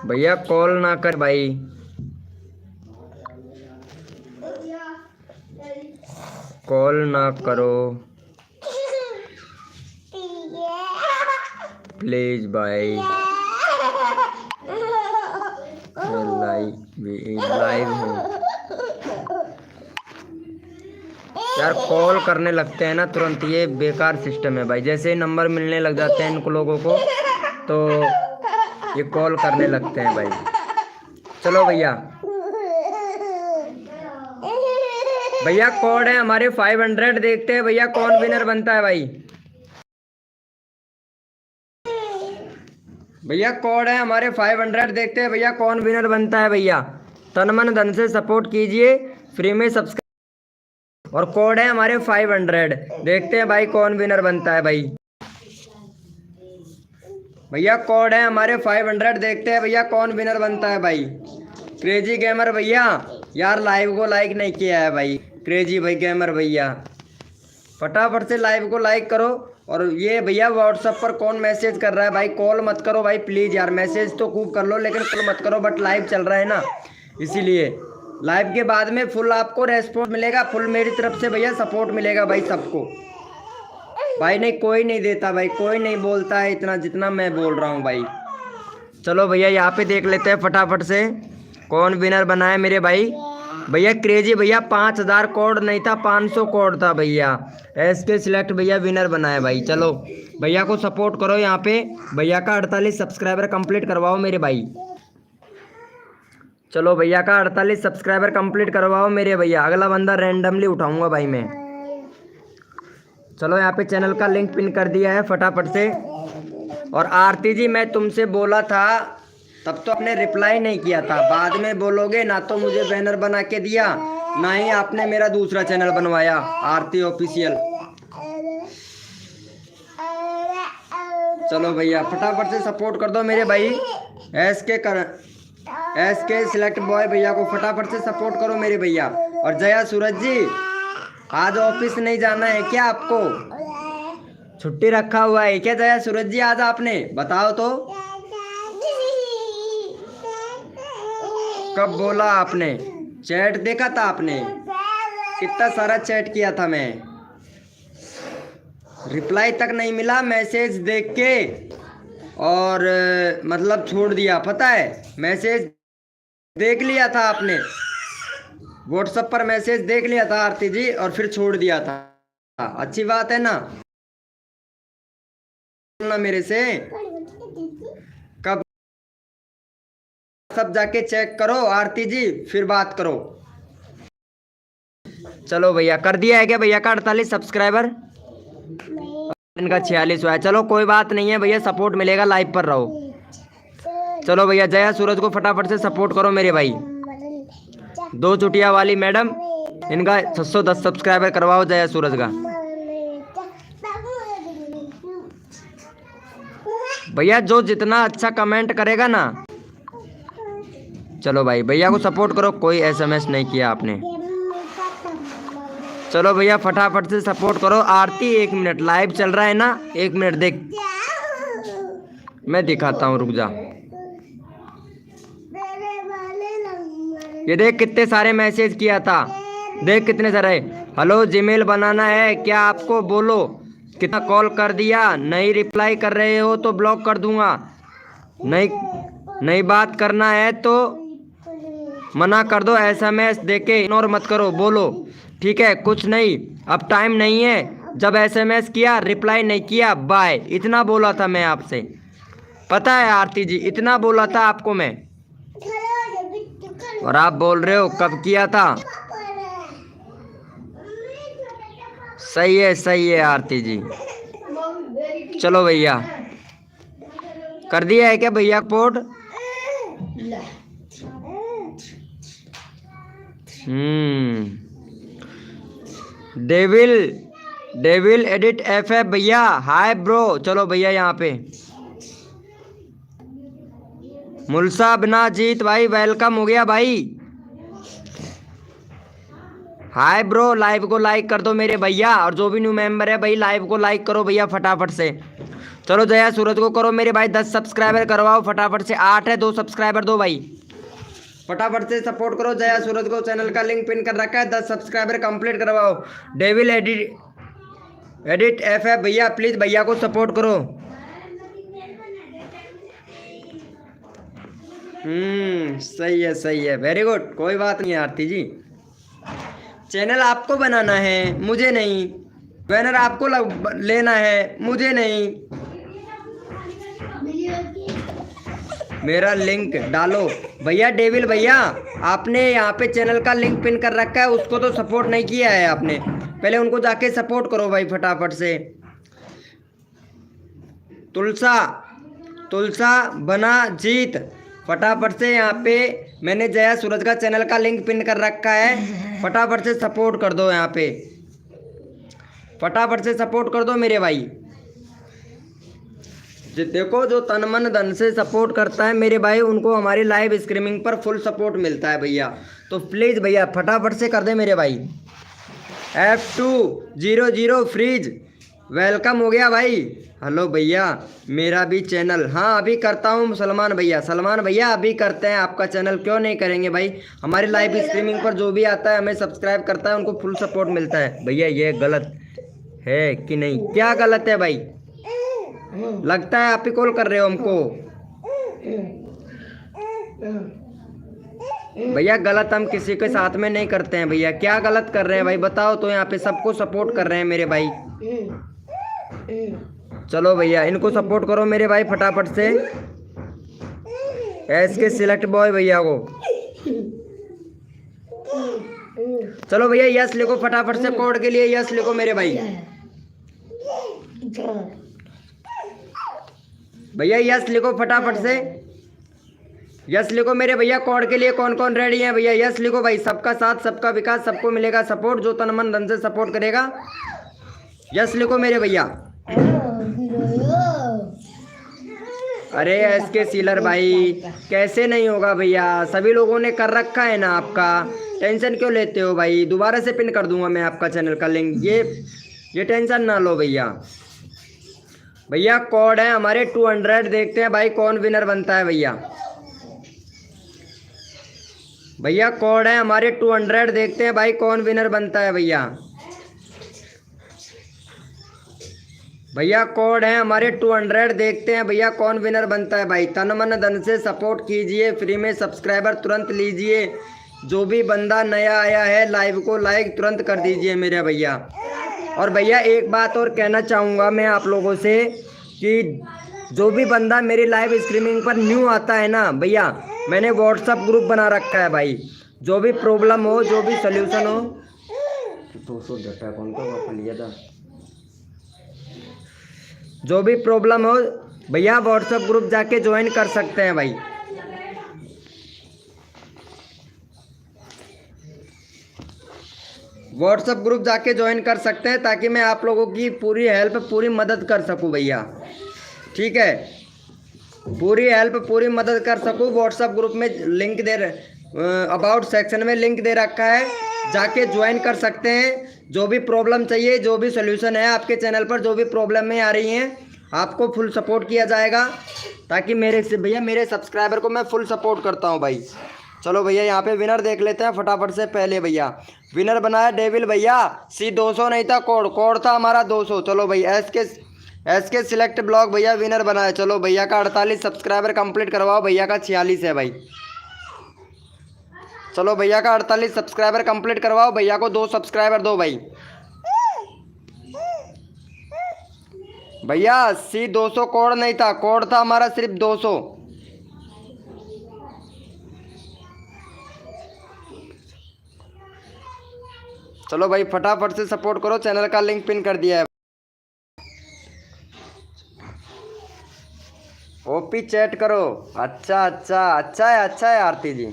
भैया कॉल ना कर भाई, कॉल ना करो प्लीज भाई। लाइव हूँ यार, कॉल करने लगते हैं ना तुरंत, ये बेकार सिस्टम है भाई। जैसे ही नंबर मिलने लग जाते हैं इनको लोगों को, तो ये कॉल करने लगते हैं भाई। चलो भैया, भैया कोड है हमारे 500, देखते हैं भैया कौन विनर बनता है भाई। भैया कोड है हमारे 500, देखते हैं भैया कौन विनर बनता है भैया। तन मन धन से सपोर्ट कीजिए, फ्री में सब्सक्राइब, और कोड है हमारे 500, देखते हैं भाई कौन विनर बनता है भाई। भैया कोड है हमारे 500, देखते हैं भैया कौन विनर बनता है भाई। क्रेजी गेमर भैया यार लाइव को लाइक नहीं किया है भाई, क्रेजी भाई गेमर भैया फटाफट से लाइव को लाइक करो। और ये भैया व्हाट्सएप पर कौन मैसेज कर रहा है भाई, कॉल मत करो भाई प्लीज़ यार, मैसेज तो खूब कर लो लेकिन कॉल मत करो, बट लाइव चल रहा है ना, इसीलिए लाइव के बाद में फुल आपको रेस्पॉन्स मिलेगा, फुल मेरी तरफ से भैया सपोर्ट मिलेगा भाई सबको। भाई नहीं, कोई नहीं देता भाई, कोई नहीं बोलता है इतना जितना मैं बोल रहा हूँ भाई। चलो भैया यहाँ पे देख लेते हैं फटाफट से कौन विनर बना है मेरे भाई। भैया क्रेजी भैया 5000 कोड नहीं था, 500 कोड था भैया। SK सिलेक्ट भैया विनर बना है भाई। चलो भैया को सपोर्ट करो, यहाँ पे भैया का 48 सब्सक्राइबर कंप्लीट करवाओ मेरे भाई। चलो भैया का 48 सब्सक्राइबर कंप्लीट करवाओ मेरे भैया, अगला बंदा रैंडमली उठाऊंगा भाई मैं। चलो यहाँ पे चैनल का लिंक पिन कर दिया है फटाफट से। और आरती जी मैं तुमसे बोला था तब तो आपने रिप्लाई नहीं किया था, बाद में बोलोगे ना, तो मुझे बैनर बना के दिया ना ही आपने मेरा दूसरा चैनल बनवाया आरती ऑफिशियल। चलो भैया फटाफट से सपोर्ट कर दो मेरे भाई। SK सिलेक्ट बॉय भैया को फटाफट से सपोर्ट करो मेरे भैया। और जया सूरज जी आज ऑफिस नहीं जाना है क्या आपको, छुट्टी रखा हुआ है क्या जया सूरज जी आज आपने, बताओ तो कब बोला आपने, चैट देखा था आपने, कितना सारा चैट किया था मैं। रिप्लाई तक नहीं मिला मैसेज देख के, और मतलब छोड़ दिया। पता है, मैसेज देख लिया था आपने, व्हाट्सएप पर मैसेज देख लिया था आरती जी, और फिर छोड़ दिया था। अच्छी बात है ना, ना मेरे से कब, सब जाके चेक करो आरती जी, फिर बात करो। चलो भैया, कर दिया है क्या भैया का 48 सब्सक्राइबर? इनका 46 हुआ है। चलो कोई बात नहीं है भैया, सपोर्ट मिलेगा, लाइव पर रहो। चलो भैया, जया सूरज को फटाफट से सपोर्ट करो मेरे भाई। 2 चुटिया वाली मैडम, इनका 610 सब्सक्राइबर करवाओ जया सूरज का। भैया जो जितना अच्छा कमेंट करेगा ना, चलो भाई भैया को सपोर्ट करो। कोई एसएमएस नहीं किया आपने। चलो भैया फटाफट से सपोर्ट करो। आरती 1 मिनट, लाइव चल रहा है ना, 1 मिनट देख, मैं दिखाता हूँ, रुक जा। ये देख कितने सारे मैसेज किया था, देख कितने सारे। हेलो जीमेल बनाना है क्या आपको, बोलो। कितना कॉल कर दिया, नहीं रिप्लाई कर रहे हो तो ब्लॉक कर दूंगा। नहीं बात करना है तो मना कर दो, एसएमएस देके इग्नोर मत करो, बोलो। ठीक है, कुछ नहीं, अब टाइम नहीं है। जब एसएमएस किया रिप्लाई नहीं किया, बाय। इतना बोला था मैं आपसे, पता है आरती जी, इतना बोला था आपको मैं, और आप बोल रहे हो कब किया था। सही है आरती जी। चलो भैया, कर दिया है क्या भैया पोर्ट? डेविल एडिट एफ भैया, हाय ब्रो। चलो भैया यहाँ पे मुलसा बिना जीत भाई, वेलकम हो गया भाई। हाय ब्रो, लाइव को लाइक कर दो मेरे भैया, और जो भी न्यू मेंबर है भाई लाइव को लाइक करो भैया फटाफट से। चलो जया सूरज को करो मेरे भाई 10 सब्सक्राइबर करवाओ फटाफट से। 8 है, 2 सब्सक्राइबर दो भाई, फटाफट से सपोर्ट करो जया सूरज को। चैनल का लिंक पिन कर रखा है, 10 सब्सक्राइबर कंप्लीट करवाओ। डेविल एडिट एफ भैया, प्लीज भैया को सपोर्ट करो। सही है, वेरी गुड। कोई बात नहीं आरती जी, चैनल आपको बनाना है, मुझे नहीं। बैनर आपको लेना है, मुझे नहीं। मेरा लिंक डालो भैया। डेविल भैया, आपने यहाँ पे चैनल का लिंक पिन कर रखा है, उसको तो सपोर्ट नहीं किया है आपने, पहले उनको जाके सपोर्ट करो भाई फटाफट से। तुलसा बना जीत, फटाफट से यहाँ पे मैंने जया सूरज का चैनल का लिंक पिन कर रखा है, फटाफट से सपोर्ट कर दो। यहाँ पे फटाफट से सपोर्ट कर दो मेरे भाई। देखो, जो तन मन धन से सपोर्ट करता है मेरे भाई, उनको हमारी लाइव स्ट्रीमिंग पर फुल सपोर्ट मिलता है भैया। तो प्लीज़ भैया फटाफट से कर दे मेरे भाई। F200 फ्रीज, वेलकम हो गया भाई। हेलो भैया, मेरा भी चैनल, हाँ अभी करता हूँ सलमान भैया अभी करते हैं आपका चैनल, क्यों नहीं करेंगे भाई। हमारी लाइव स्ट्रीमिंग पर जो भी आता है हमें सब्सक्राइब करता है, उनको फुल सपोर्ट मिलता है भैया। ये गलत है कि नहीं? क्या गलत है भाई? लगता है आप ही कॉल कर रहे हो हमको भैया। गलत हम किसी के साथ में नहीं करते हैं भैया। क्या गलत कर रहे हैं भाई बताओ तो। यहाँ पे सबको सपोर्ट कर रहे हैं मेरे भाई। चलो भैया, इनको सपोर्ट करो मेरे भाई फटाफट से। SK सिलेक्ट बॉय भैया को, चलो भैया यस लिखो फटाफट से, कोड के लिए यस लिखो मेरे भाई। भैया यस लिखो फटाफट से, यस लिखो मेरे भैया। कोड के लिए कौन कौन रेडी है भैया? यस लिखो भाई। सबका साथ सबका विकास, सबको मिलेगा सपोर्ट, जो तन मन धन से सपोर्ट करेगा। यस लिखो मेरे भैया। अरे SK सीलर भाई, कैसे नहीं होगा भैया? सभी लोगों ने कर रखा है ना आपका, टेंशन क्यों लेते हो भाई? दोबारा से पिन कर दूंगा मैं आपका चैनल का लिंक, ये टेंशन ना लो भैया। भैया कोड है हमारे 200, देखते हैं भाई कौन विनर बनता है भैया। भैया कोड है हमारे 200, देखते हैं भाई कौन विनर बनता है भैया। भैया कोड है हमारे 200। देखते हैं भैया कौन विनर बनता है भाई। तन मन धन से सपोर्ट कीजिए, फ्री में सब्सक्राइबर तुरंत लीजिए। जो भी बंदा नया आया है लाइव को लाइक तुरंत कर दीजिए मेरे भैया। और भैया एक बात और कहना चाहूँगा मैं आप लोगों से कि जो भी बंदा मेरी लाइव स्ट्रीमिंग पर न्यू आता है ना भैया, मैंने व्हाट्सअप ग्रुप बना रखा है भाई। जो भी प्रॉब्लम हो, जो भी सोल्यूशन हो, 200 घटा कौन का लिया था, जो भी प्रॉब्लम हो भैया व्हाट्सएप ग्रुप जाके ज्वाइन कर सकते हैं भाई। व्हाट्सएप ग्रुप जाके ज्वाइन कर सकते हैं ताकि मैं आप लोगों की पूरी हेल्प, पूरी मदद कर सकूं भैया। ठीक है, पूरी हेल्प, पूरी मदद कर सकूं। व्हाट्सएप ग्रुप में लिंक अबाउट सेक्शन में लिंक दे रखा है, जाके ज्वाइन कर सकते हैं। जो भी प्रॉब्लम चाहिए, जो भी सोल्यूशन है आपके चैनल पर, जो भी प्रॉब्लम में आ रही हैं, आपको फुल सपोर्ट किया जाएगा। ताकि मेरे से भैया, मेरे सब्सक्राइबर को मैं फुल सपोर्ट करता हूं भाई। चलो भैया यहाँ पे विनर देख लेते हैं फटाफट से। पहले भैया विनर बनाया डेविल भैया। C 200 नहीं था, कोड था हमारा 200। चलो भाई एस के सिलेक्ट ब्लॉग भैया विनर बनाया। चलो भैया का 48 सब्सक्राइबर कंप्लीट करवाओ। भैया का 46 है भाई। चलो भैया का 48 सब्सक्राइबर कंप्लीट करवाओ। भैया को 2 सब्सक्राइबर दो भाई। भैया C 200 कोड नहीं था, कोड था हमारा सिर्फ 200। चलो भाई फटाफट से सपोर्ट करो, चैनल का लिंक पिन कर दिया है। ओपी चैट करो। अच्छा अच्छा अच्छा है आरती जी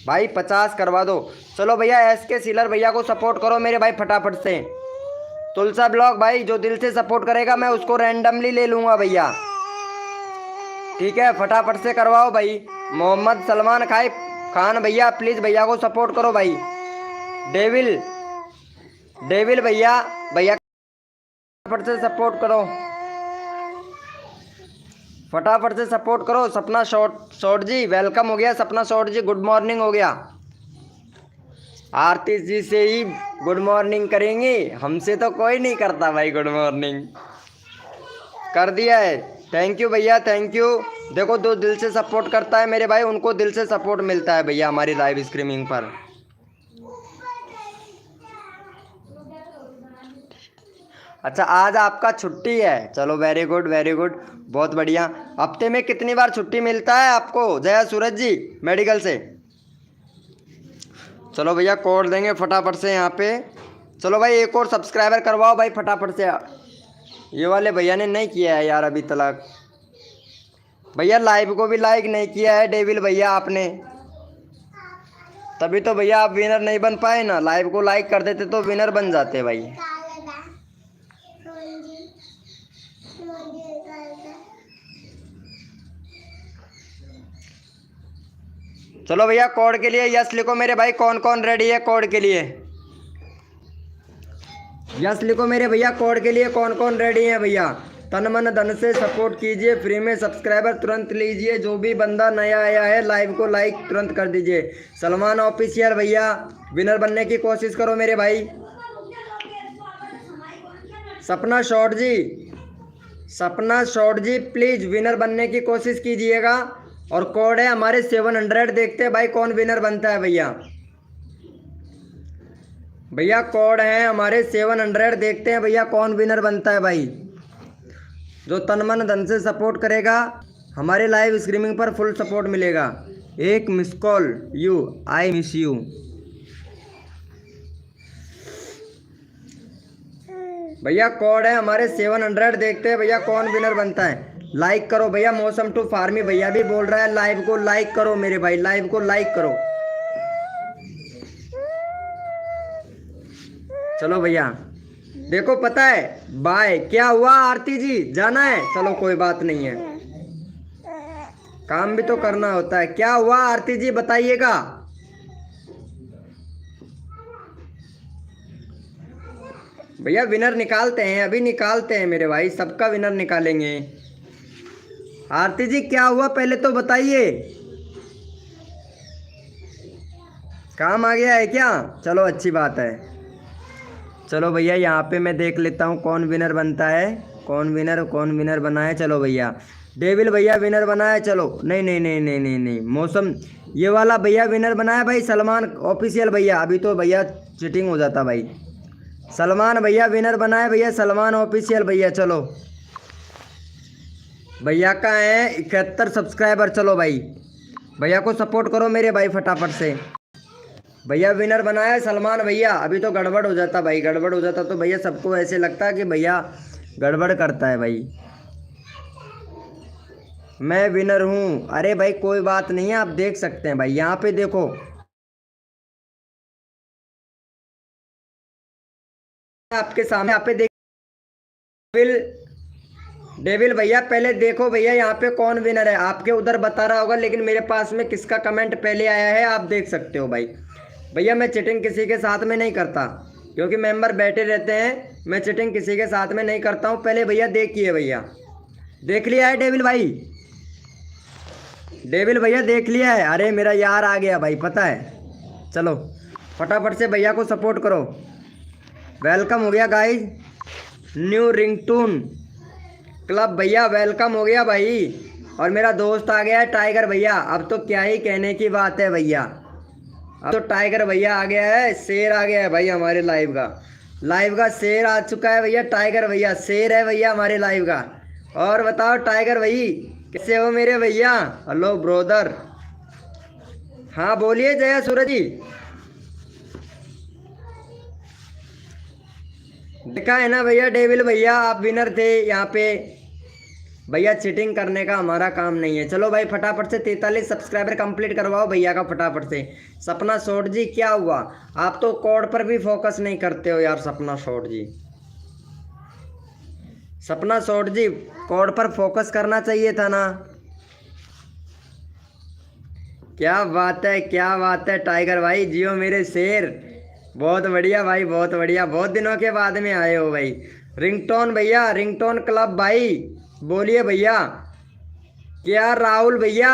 भाई, 50 करवा दो। चलो भैया SK सीलर भैया को सपोर्ट करो मेरे भाई फटाफट से। तुलसा ब्लॉग भाई, जो दिल से सपोर्ट करेगा मैं उसको रैंडमली ले लूँगा भैया। ठीक है, फटाफट से करवाओ भाई। मोहम्मद सलमान खान भैया प्लीज़ भैया को सपोर्ट करो भाई। डेविल भैया फटाफट से सपोर्ट करो, फटाफट से सपोर्ट करो। सपना शॉर्ट जी वेलकम हो गया। सपना शॉर्ट जी गुड मॉर्निंग हो गया। आरती जी से ही गुड मॉर्निंग करेंगे, हमसे तो कोई नहीं करता भाई गुड मॉर्निंग। कर दिया है, थैंक यू भैया, थैंक यू। देखो जो दिल से सपोर्ट करता है मेरे भाई, उनको दिल से सपोर्ट मिलता है भैया हमारी लाइव स्ट्रीमिंग पर। अच्छा आज आपका छुट्टी है, चलो वेरी गुड वेरी गुड, बहुत बढ़िया। हफ्ते में कितनी बार छुट्टी मिलता है आपको जया सूरज जी मेडिकल से? चलो भैया कोड देंगे फटाफट से यहाँ पे। चलो भाई एक और सब्सक्राइबर करवाओ भाई फटाफट से। ये वाले भैया ने नहीं किया है यार अभी तक। भैया लाइव को भी लाइक नहीं किया है डेविल भैया आपने, तभी तो भैया आप विनर नहीं बन पाए ना। लाइव को लाइक कर देते तो विनर बन जाते भाई। चलो भैया कोड के लिए यस लिखो मेरे भाई। कौन कौन रेडी है कोड के लिए? यस लिखो मेरे भैया कोड के लिए। कौन कौन रेडी है भैया? तन मन धन से सपोर्ट कीजिए, फ्री में सब्सक्राइबर तुरंत लीजिए। जो भी बंदा नया आया है लाइव को लाइक तुरंत कर दीजिए। सलमान ऑफिशियल भैया विनर बनने की कोशिश करो मेरे भाई। सपना शॉर्ट जी प्लीज़ विनर बनने की कोशिश कीजिएगा। और कोड है हमारे 700। देखते हैं भाई कौन विनर बनता है भैया। भैया कोड है हमारे 700। देखते हैं भैया कौन विनर बनता है भाई। जो तन मन धन से सपोर्ट करेगा हमारे लाइव स्ट्रीमिंग पर फुल सपोर्ट मिलेगा। एक miss call you, I miss you. भैया कोड है हमारे 700। देखते हैं भैया कौन विनर बनता है। लाइक करो भैया। मौसम टू फार्मी भैया भी बोल रहा है लाइव को लाइक करो मेरे भाई, लाइव को लाइक करो। चलो भैया देखो पता है बाय क्या हुआ आरती जी, जाना है? चलो कोई बात नहीं है, काम भी तो करना होता है। क्या हुआ आरती जी बताइएगा। भैया विनर निकालते हैं, अभी निकालते हैं मेरे भाई, सबका विनर निकालेंगे। आरती जी क्या हुआ पहले तो बताइए। काम आ गया है क्या? चलो अच्छी बात है। चलो भैया यहाँ पे मैं देख लेता हूँ कौन विनर बनता है। कौन विनर बनाए? चलो भैया डेविल भैया विनर बनाए। चलो नहीं नहीं नहीं नहीं नहीं नहीं, मौसम ये वाला भैया विनर बनाया भाई, सलमान ऑफिशियल भैया। अभी तो भैया चीटिंग हो जाता भाई। सलमान भैया विनर बनाए भैया, सलमान ऑफिशियल भैया। चलो भैया का है 71 सब्सक्राइबर। चलो भाई भैया को सपोर्ट करो मेरे भाई फटाफट से। भैया विनर बनाया सलमान भैया। अभी तो गड़बड़ हो जाता भाई, गड़बड़ हो जाता तो भैया सबको ऐसे लगता कि भैया गड़बड़ करता है भाई। मैं विनर हूँ। अरे भाई कोई बात नहीं है, आप देख सकते हैं भाई, यहाँ पे देखो आपके सामने, यहाँ पे देख डेविल भैया पहले देखो भैया यहाँ पे कौन विनर है। आपके उधर बता रहा होगा, लेकिन मेरे पास में किसका कमेंट पहले आया है आप देख सकते हो भाई। भैया मैं चीटिंग किसी के साथ में नहीं करता, क्योंकि मेंबर बैठे रहते हैं। मैं चीटिंग किसी के साथ में नहीं करता हूँ। पहले भैया देखिए, भैया देख लिया है डेविल भाई? डेविल भैया देख लिया है? अरे मेरा यार आ गया भाई, पता है। चलो फटाफट से भैया को सपोर्ट करो। वेलकम हो गया गाइज, न्यू रिंगटोन क्लब भैया वेलकम हो गया भाई। और मेरा दोस्त आ गया है टाइगर भैया। अब तो क्या ही कहने की बात है भैया, अब तो टाइगर भैया आ गया है, शेर आ गया है भाई हमारे लाइव का शेर आ चुका है भैया। टाइगर भैया शेर है भैया हमारे लाइव का। और बताओ टाइगर भाई कैसे हो मेरे भैया? Hello brother. हाँ बोलिए जया सूरज जी। देखा है ना भैया डेविल भैया आप विनर थे यहाँ पे। भैया चीटिंग करने का हमारा काम नहीं है। चलो भाई फटाफट से 43 सब्सक्राइबर कंप्लीट करवाओ भैया का फटाफट से। सपना शॉर्ट जी क्या हुआ? आप तो कोड पर भी फोकस नहीं करते हो यार सपना शॉर्ट जी। सपना शॉर्ट जी कोड पर फोकस करना चाहिए था ना। क्या बात है, क्या बात है टाइगर भाई, जियो मेरे शेर। बहुत बढ़िया भाई, बहुत बढ़िया, बहुत दिनों के बाद में आए हो भाई। रिंगटोन भैया, रिंगटोन क्लब भाई बोलिए भैया। क्या राहुल भैया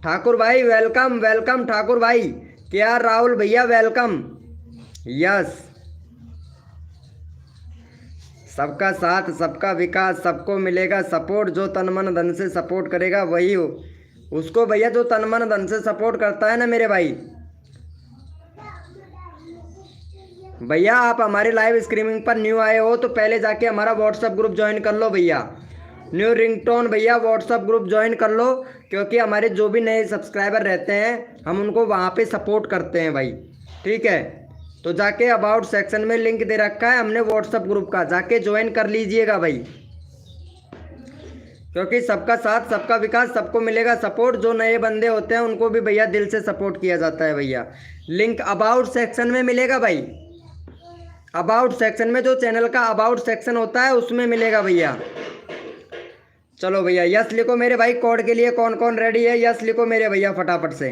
ठाकुर भाई वेलकम वेलकम ठाकुर भाई। क्या राहुल भैया वेलकम। यस, सबका साथ सबका विकास, सबको मिलेगा सपोर्ट। जो तन मन धन से सपोर्ट करेगा वही हो उसको भैया, जो तन मन धन से सपोर्ट करता है ना मेरे भाई। भैया आप हमारे लाइव स्ट्रीमिंग पर न्यू आए हो तो पहले जाके हमारा व्हाट्सएप ग्रुप ज्वाइन कर लो भैया। न्यू रिंगटोन भैया व्हाट्सएप ग्रुप ज्वाइन कर लो, क्योंकि हमारे जो भी नए सब्सक्राइबर रहते हैं हम उनको वहाँ पे सपोर्ट करते हैं भाई। ठीक है, तो जाके अबाउट सेक्शन में लिंक दे रखा है हमने व्हाट्सएप ग्रुप का, जाके ज्वाइन कर लीजिएगा भाई। क्योंकि सबका साथ सबका विकास, सबको मिलेगा सपोर्ट। जो नए बंदे होते हैं उनको भी भैया दिल से सपोर्ट किया जाता है भैया। लिंक अबाउट सेक्शन में मिलेगा भाई। अबाउट सेक्शन में, जो चैनल का अबाउट सेक्शन होता है उसमें मिलेगा भैया। चलो भैया यस लिखो मेरे भाई। कोड के लिए कौन कौन रेडी है? यस लिखो मेरे भैया फटाफट से।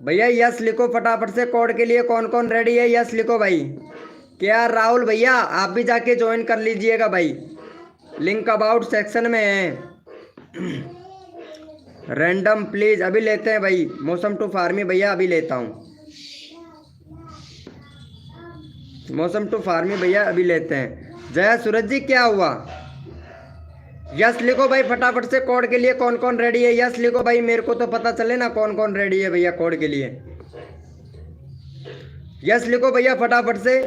भैया यस लिखो फटाफट से। कोड के लिए कौन कौन रेडी है? यस लिखो भाई। क्या राहुल भैया आप भी जाके ज्वाइन कर लीजिएगा भाई, लिंक अबाउट सेक्शन में है। रैंडम प्लीज अभी लेते हैं भाई। मौसम टू फार्मी भैया अभी लेता हूँ। मौसम टू फार्मी भैया अभी लेते हैं। जया सूरज जी क्या हुआ? यस लिखो भाई फटाफट से। कोड के लिए कौन कौन रेडी है? यस लिखो भाई, मेरे को तो पता चले ना कौन कौन रेडी है भैया कोड के लिए। यस लिखो भैया फटाफट से।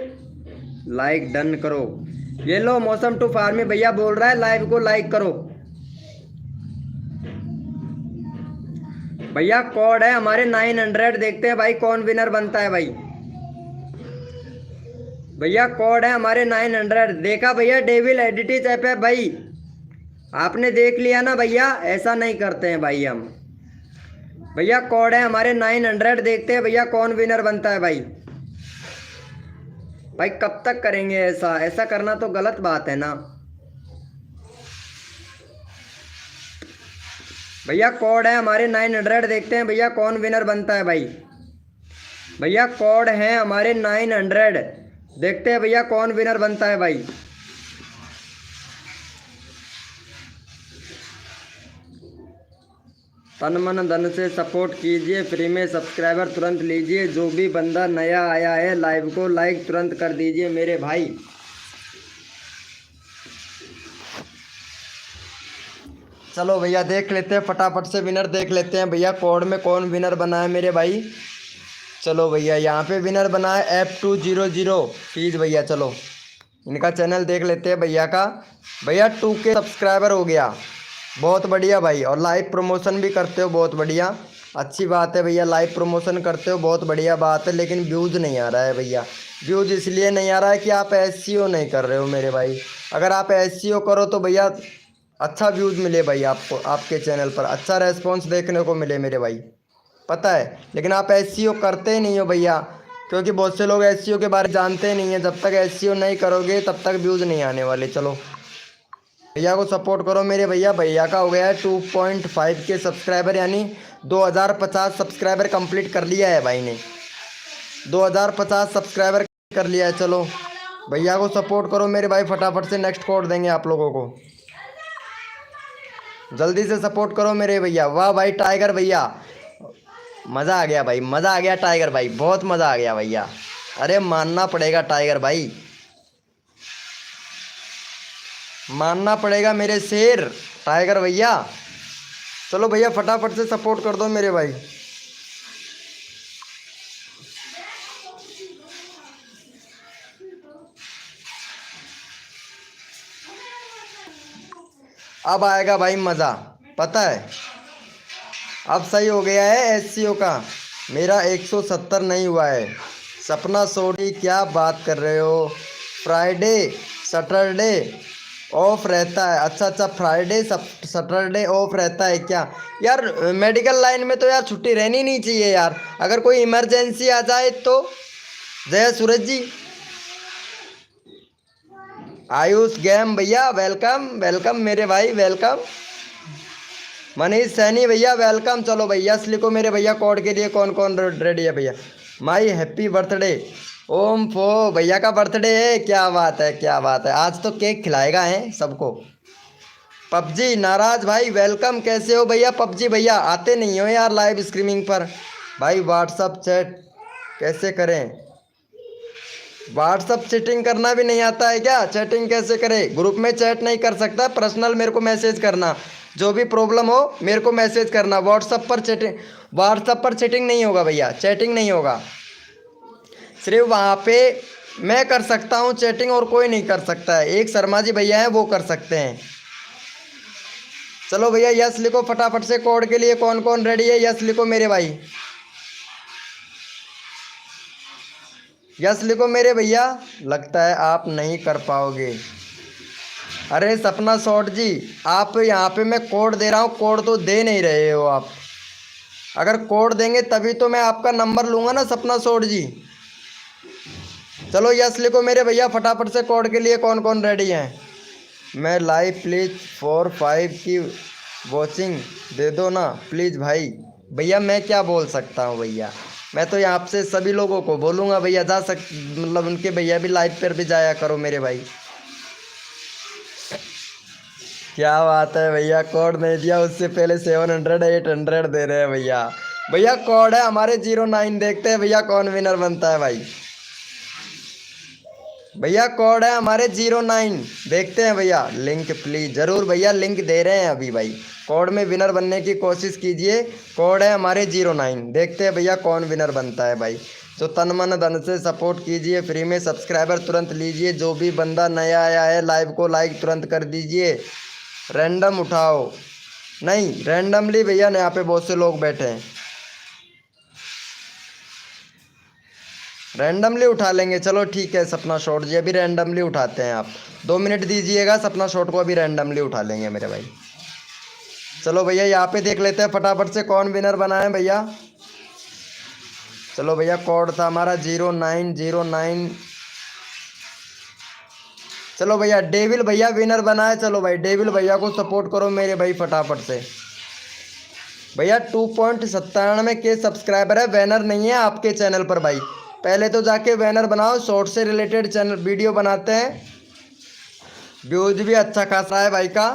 लाइक डन करो। ये लो मौसम टू फार्मी भैया बोल रहा है लाइव को लाइक करो भैया। कोड है हमारे 900। देखते हैं भाई कौन विनर बनता है भाई। भैया कोड है हमारे 900। देखा भैया डेविल एडिटिज ऐप है भाई, आपने देख लिया ना भैया। ऐसा नहीं करते हैं भाई हम। भैया कोड है हमारे 900। देखते हैं भैया कौन विनर बनता है भाई। भाई कब तक करेंगे ऐसा? ऐसा करना तो गलत बात है ना भैया। कोड है हमारे 900। देखते हैं भैया कौन विनर बनता है भाई। भैया कोड है हमारे 900। देखते हैं भैया कौन विनर बनता है भाई। तन मन धन से सपोर्ट कीजिए, फ्री में सब्सक्राइबर तुरंत लीजिए। जो भी बंदा नया आया है लाइव को लाइक तुरंत कर दीजिए मेरे भाई। चलो भैया देख लेते हैं, फटाफट से विनर देख लेते हैं भैया, कोड में कौन विनर बना है मेरे भाई। चलो भैया यहाँ पे विनर बना है F200 फीज भैया। चलो इनका चैनल देख लेते हैं भैया का। भैया 2K सब्सक्राइबर हो गया, बहुत बढ़िया भाई। और लाइव प्रमोशन भी करते हो, बहुत बढ़िया, अच्छी बात है भैया। लाइव प्रमोशन करते हो, बहुत बढ़िया बात है। लेकिन व्यूज़ नहीं आ रहा है भैया। व्यूज़ इसलिए नहीं आ रहा है कि आप SEO नहीं कर रहे हो मेरे भाई। अगर आप SEO करो तो भैया अच्छा व्यूज़ मिले भाई, आपको आपके चैनल पर अच्छा रेस्पॉन्स देखने को मिले मेरे भाई, पता है। लेकिन आप SEO करते ही नहीं हो भैया, क्योंकि बहुत से लोग SEO के बारे में जानते नहीं हैं। जब तक SEO नहीं करोगे तब तक व्यूज़ नहीं आने वाले। चलो भैया को सपोर्ट करो मेरे भैया। भैया का हो गया है 2.5 के सब्सक्राइबर, यानी 2050 सब्सक्राइबर कंप्लीट कर लिया है भाई ने। 2050 सब्सक्राइबर कर लिया है। चलो भैया को सपोर्ट करो मेरे भाई, फटाफट से नेक्स्ट कोड देंगे आप लोगों को, जल्दी से सपोर्ट करो मेरे भैया। वाह भाई टाइगर भैया, मज़ा आ गया भाई, मज़ा आ गया टाइगर भाई, बहुत मज़ा आ गया भैया। अरे मानना पड़ेगा टाइगर भाई, मानना पड़ेगा मेरे शेर टाइगर भैया। चलो भैया फटाफट से सपोर्ट कर दो मेरे भाई। अब आएगा भाई मज़ा, पता है। अब सही हो गया है SEO का। मेरा 170 नहीं हुआ है। सपना सोडी क्या बात कर रहे हो। फ्राइडे सैटरडे ऑफ रहता है। अच्छा अच्छा, फ्राइडे सैटरडे ऑफ रहता है क्या यार। मेडिकल लाइन में तो यार छुट्टी रहनी नहीं चाहिए यार। अगर कोई इमरजेंसी आ जाए तो। जय सूरज जी, आयुष गेम भैया वेलकम वेलकम मेरे भाई, वेलकम। मनीष सैनी भैया वेलकम। चलो भैया यस लिखो मेरे भैया, कोड के लिए कौन कौन रेडी है भैया। माई हैप्पी बर्थडे ओम फो, भैया का बर्थडे है, क्या बात है क्या बात है। आज तो केक खिलाएगा है सबको। पबजी नाराज भाई वेलकम, कैसे हो भैया। पबजी भैया आते नहीं हो यार लाइव स्ट्रीमिंग पर भाई। व्हाट्सअप चैट कैसे करें, व्हाट्सअप चैटिंग करना भी नहीं आता है क्या। चैटिंग कैसे करें, ग्रुप में चैट नहीं कर सकता, पर्सनल मेरे को मैसेज करना। जो भी प्रॉब्लम हो मेरे को मैसेज करना। व्हाट्सअप पर चैटिंग नहीं होगा भैया, चैटिंग नहीं होगा। सिर्फ वहाँ पे मैं कर सकता हूँ चैटिंग, और कोई नहीं कर सकता है। एक शर्मा जी भैया हैं वो कर सकते हैं। चलो भैया यस लिखो फटाफट से, कोड के लिए कौन कौन रेडी है यस लिखो मेरे भाई, यस लिखो मेरे भैया। लगता है आप नहीं कर पाओगे। अरे सपना शॉर्ट जी, आप यहाँ पे मैं कोड दे रहा हूँ, कोड तो दे नहीं रहे हो आप। अगर कोड देंगे तभी तो मैं आपका नंबर लूँगा ना सपना शॉर्ट जी। चलो यस लिखो मेरे भैया फटाफट से, कोड के लिए कौन कौन रेडी हैं। मैं लाइव प्लीज़ 4-5 की वॉचिंग दे दो ना प्लीज़ भाई। भैया मैं क्या बोल सकता हूँ भैया, मैं तो यहाँ से सभी लोगों को बोलूँगा भैया मतलब उनके भैया भी लाइव पर भी जाया करो मेरे भाई। क्या बात है भैया, कोड नहीं दिया उससे पहले 700 800 दे रहे हैं भैया। भैया कोड है हमारे 09, देखते हैं भैया कौन विनर बनता है भाई। भैया कोड है हमारे 09, देखते हैं भैया। लिंक प्लीज, ज़रूर भैया लिंक दे रहे हैं अभी भाई। कोड में विनर बनने की कोशिश कीजिए। कोड है हमारे 09, देखते हैं भैया कौन विनर बनता है भाई। तो तन मन धन से सपोर्ट कीजिए, फ्री में सब्सक्राइबर तुरंत लीजिए। जो भी बंदा नया आया है लाइव को लाइक तुरंत कर दीजिए। रैंडम उठाओ, नहीं रैंडमली भैया, यहाँ पे बहुत से लोग बैठे हैं, रैंडमली उठा लेंगे। चलो ठीक है सपना शॉट जी, अभी रैंडमली उठाते हैं। आप 2 मिनट दीजिएगा, सपना शॉट को अभी रैंडमली उठा लेंगे मेरे भाई। चलो भैया यहाँ पे देख लेते हैं फटाफट से कौन विनर बना है भैया। चलो भैया कोड था हमारा 0909। चलो भैया डेविल भैया विनर बना है। चलो भाई डेविल भैया को सपोर्ट करो मेरे भाई फटाफट से। भैया 2.97 के सब्सक्राइबर है, बैनर नहीं है आपके चैनल पर भाई। पहले तो जाके बैनर बनाओ, शॉर्ट से रिलेटेड चैनल वीडियो बनाते हैं। व्यूज भी अच्छा खासा है भाई का।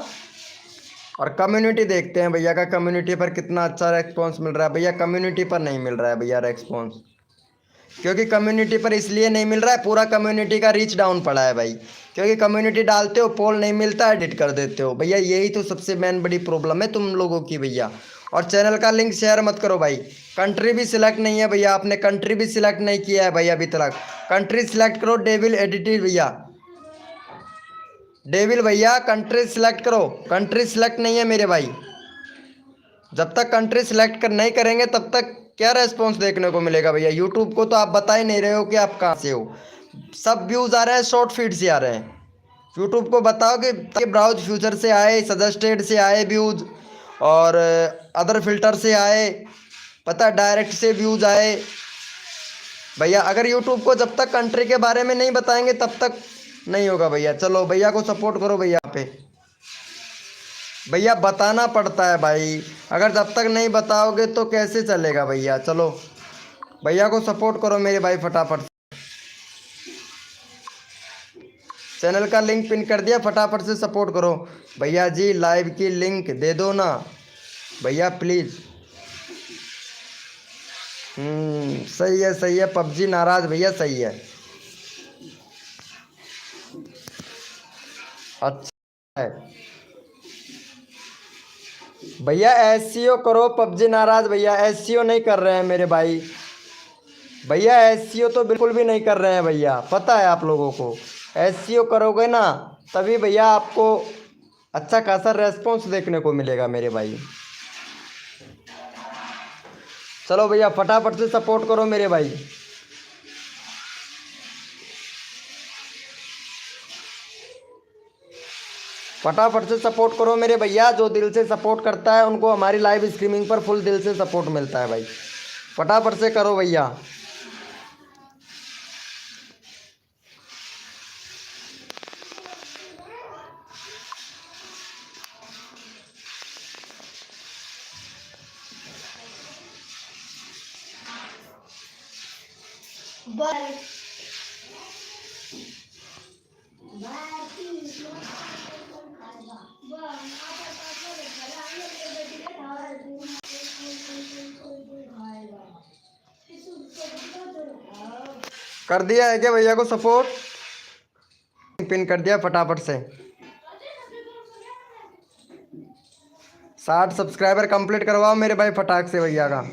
और कम्युनिटी देखते हैं भैया का, कम्युनिटी पर कितना अच्छा रेस्पॉन्स मिल रहा है भैया। कम्युनिटी पर नहीं मिल रहा है भैया रेस्पॉन्स। क्योंकि कम्युनिटी पर इसलिए नहीं मिल रहा है, पूरा कम्युनिटी का रीच डाउन पड़ा है भाई, क्योंकि कम्युनिटी डालते हो पोल नहीं मिलता, एडिट कर देते हो भैया, यही तो सबसे मेन बड़ी प्रॉब्लम है तुम लोगों की भैया। और चैनल का लिंक शेयर मत करो भाई। कंट्री भी सिलेक्ट नहीं है भैया, आपने कंट्री भी सिलेक्ट नहीं किया है भैया अभी तक। कंट्री सिलेक्ट करो, डेविल एडिटेड भैया, डेविल भैया कंट्री सिलेक्ट करो, कंट्री सिलेक्ट नहीं है मेरे भाई। जब तक कंट्री सिलेक्ट कर नहीं करेंगे तब तक क्या रेस्पॉन्स देखने को मिलेगा भैया। यूट्यूब को तो आप बता ही नहीं रहे हो कि आप कहाँ से हो, सब व्यूज़ आ रहे हैं शॉर्ट फीड से आ रहे हैं। यूट्यूब को बताओ कि ब्राउज फ्यूचर से आए, सजेस्टेड से आए व्यूज़, और अदर फिल्टर से आए, पता डायरेक्ट से व्यूज़ आए भैया। अगर यूट्यूब को जब तक कंट्री के बारे में नहीं बताएंगे तब तक नहीं होगा भैया। चलो भैया को सपोर्ट करो भैया पे, भैया बताना पड़ता है भाई, अगर जब तक नहीं बताओगे तो कैसे चलेगा भैया। चलो भैया को सपोर्ट करो मेरे भाई फटाफट। चैनल का लिंक पिन कर दिया, फटाफट से सपोर्ट करो भैया जी। लाइव की लिंक दे दो ना भैया प्लीज़। सही है पबजी नाराज भैया, सही है, अच्छा है भैया। एससीओ करो, पबजी नाराज भैया एससीओ नहीं कर रहे हैं मेरे भाई, भैया एससीओ तो बिल्कुल भी नहीं कर रहे हैं भैया, पता है आप लोगों को। एससीओ करोगे ना तभी भैया आपको अच्छा खासा रेस्पॉन्स देखने को मिलेगा मेरे भाई। चलो भैया फटाफट से सपोर्ट करो मेरे भाई। फटाफट से सपोर्ट करो मेरे भैया, जो दिल से सपोर्ट करता है उनको हमारी लाइव स्ट्रीमिंग पर फुल दिल से सपोर्ट मिलता है भाई। फटाफट से करो भैया। कर दिया है क्या भैया को सपोर्ट, पिन कर दिया फटाफट से। 60 सब्सक्राइबर कंप्लीट करवाओ मेरे भाई फटाक से भैया का।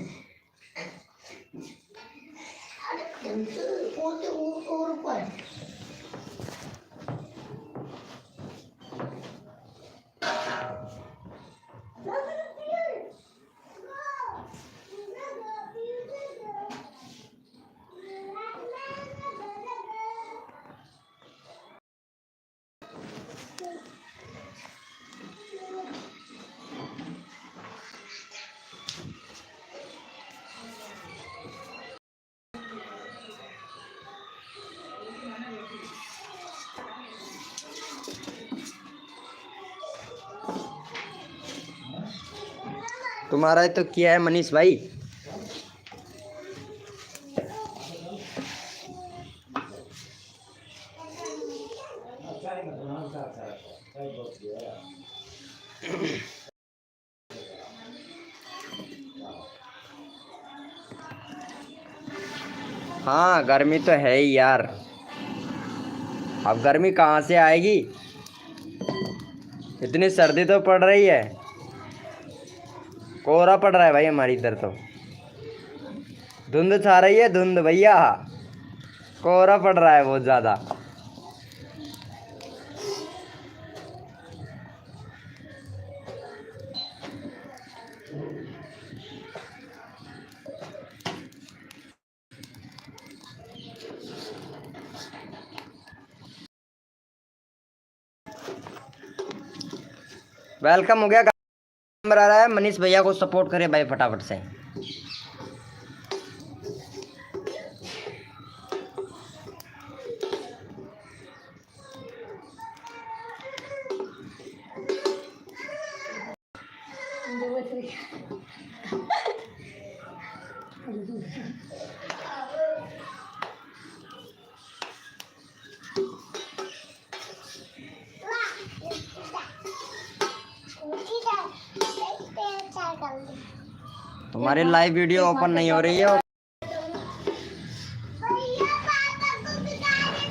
तुम्हारा तो किया है मनीष भाई। हाँ गर्मी तो है ही यार, अब गर्मी कहाँ से आएगी, इतनी सर्दी तो पड़ रही है, कोहरा पड़ रहा है भाई हमारी इधर तो, धुंध छा रही है धुंध भैया, कोहरा पड़ रहा है बहुत ज़्यादा। वेलकम हो गया, नंबर आ रहा है, मनीष भैया को सपोर्ट करे भाई फटाफट से। तुम्हारी लाइव वीडियो ओपन नहीं हो रही है।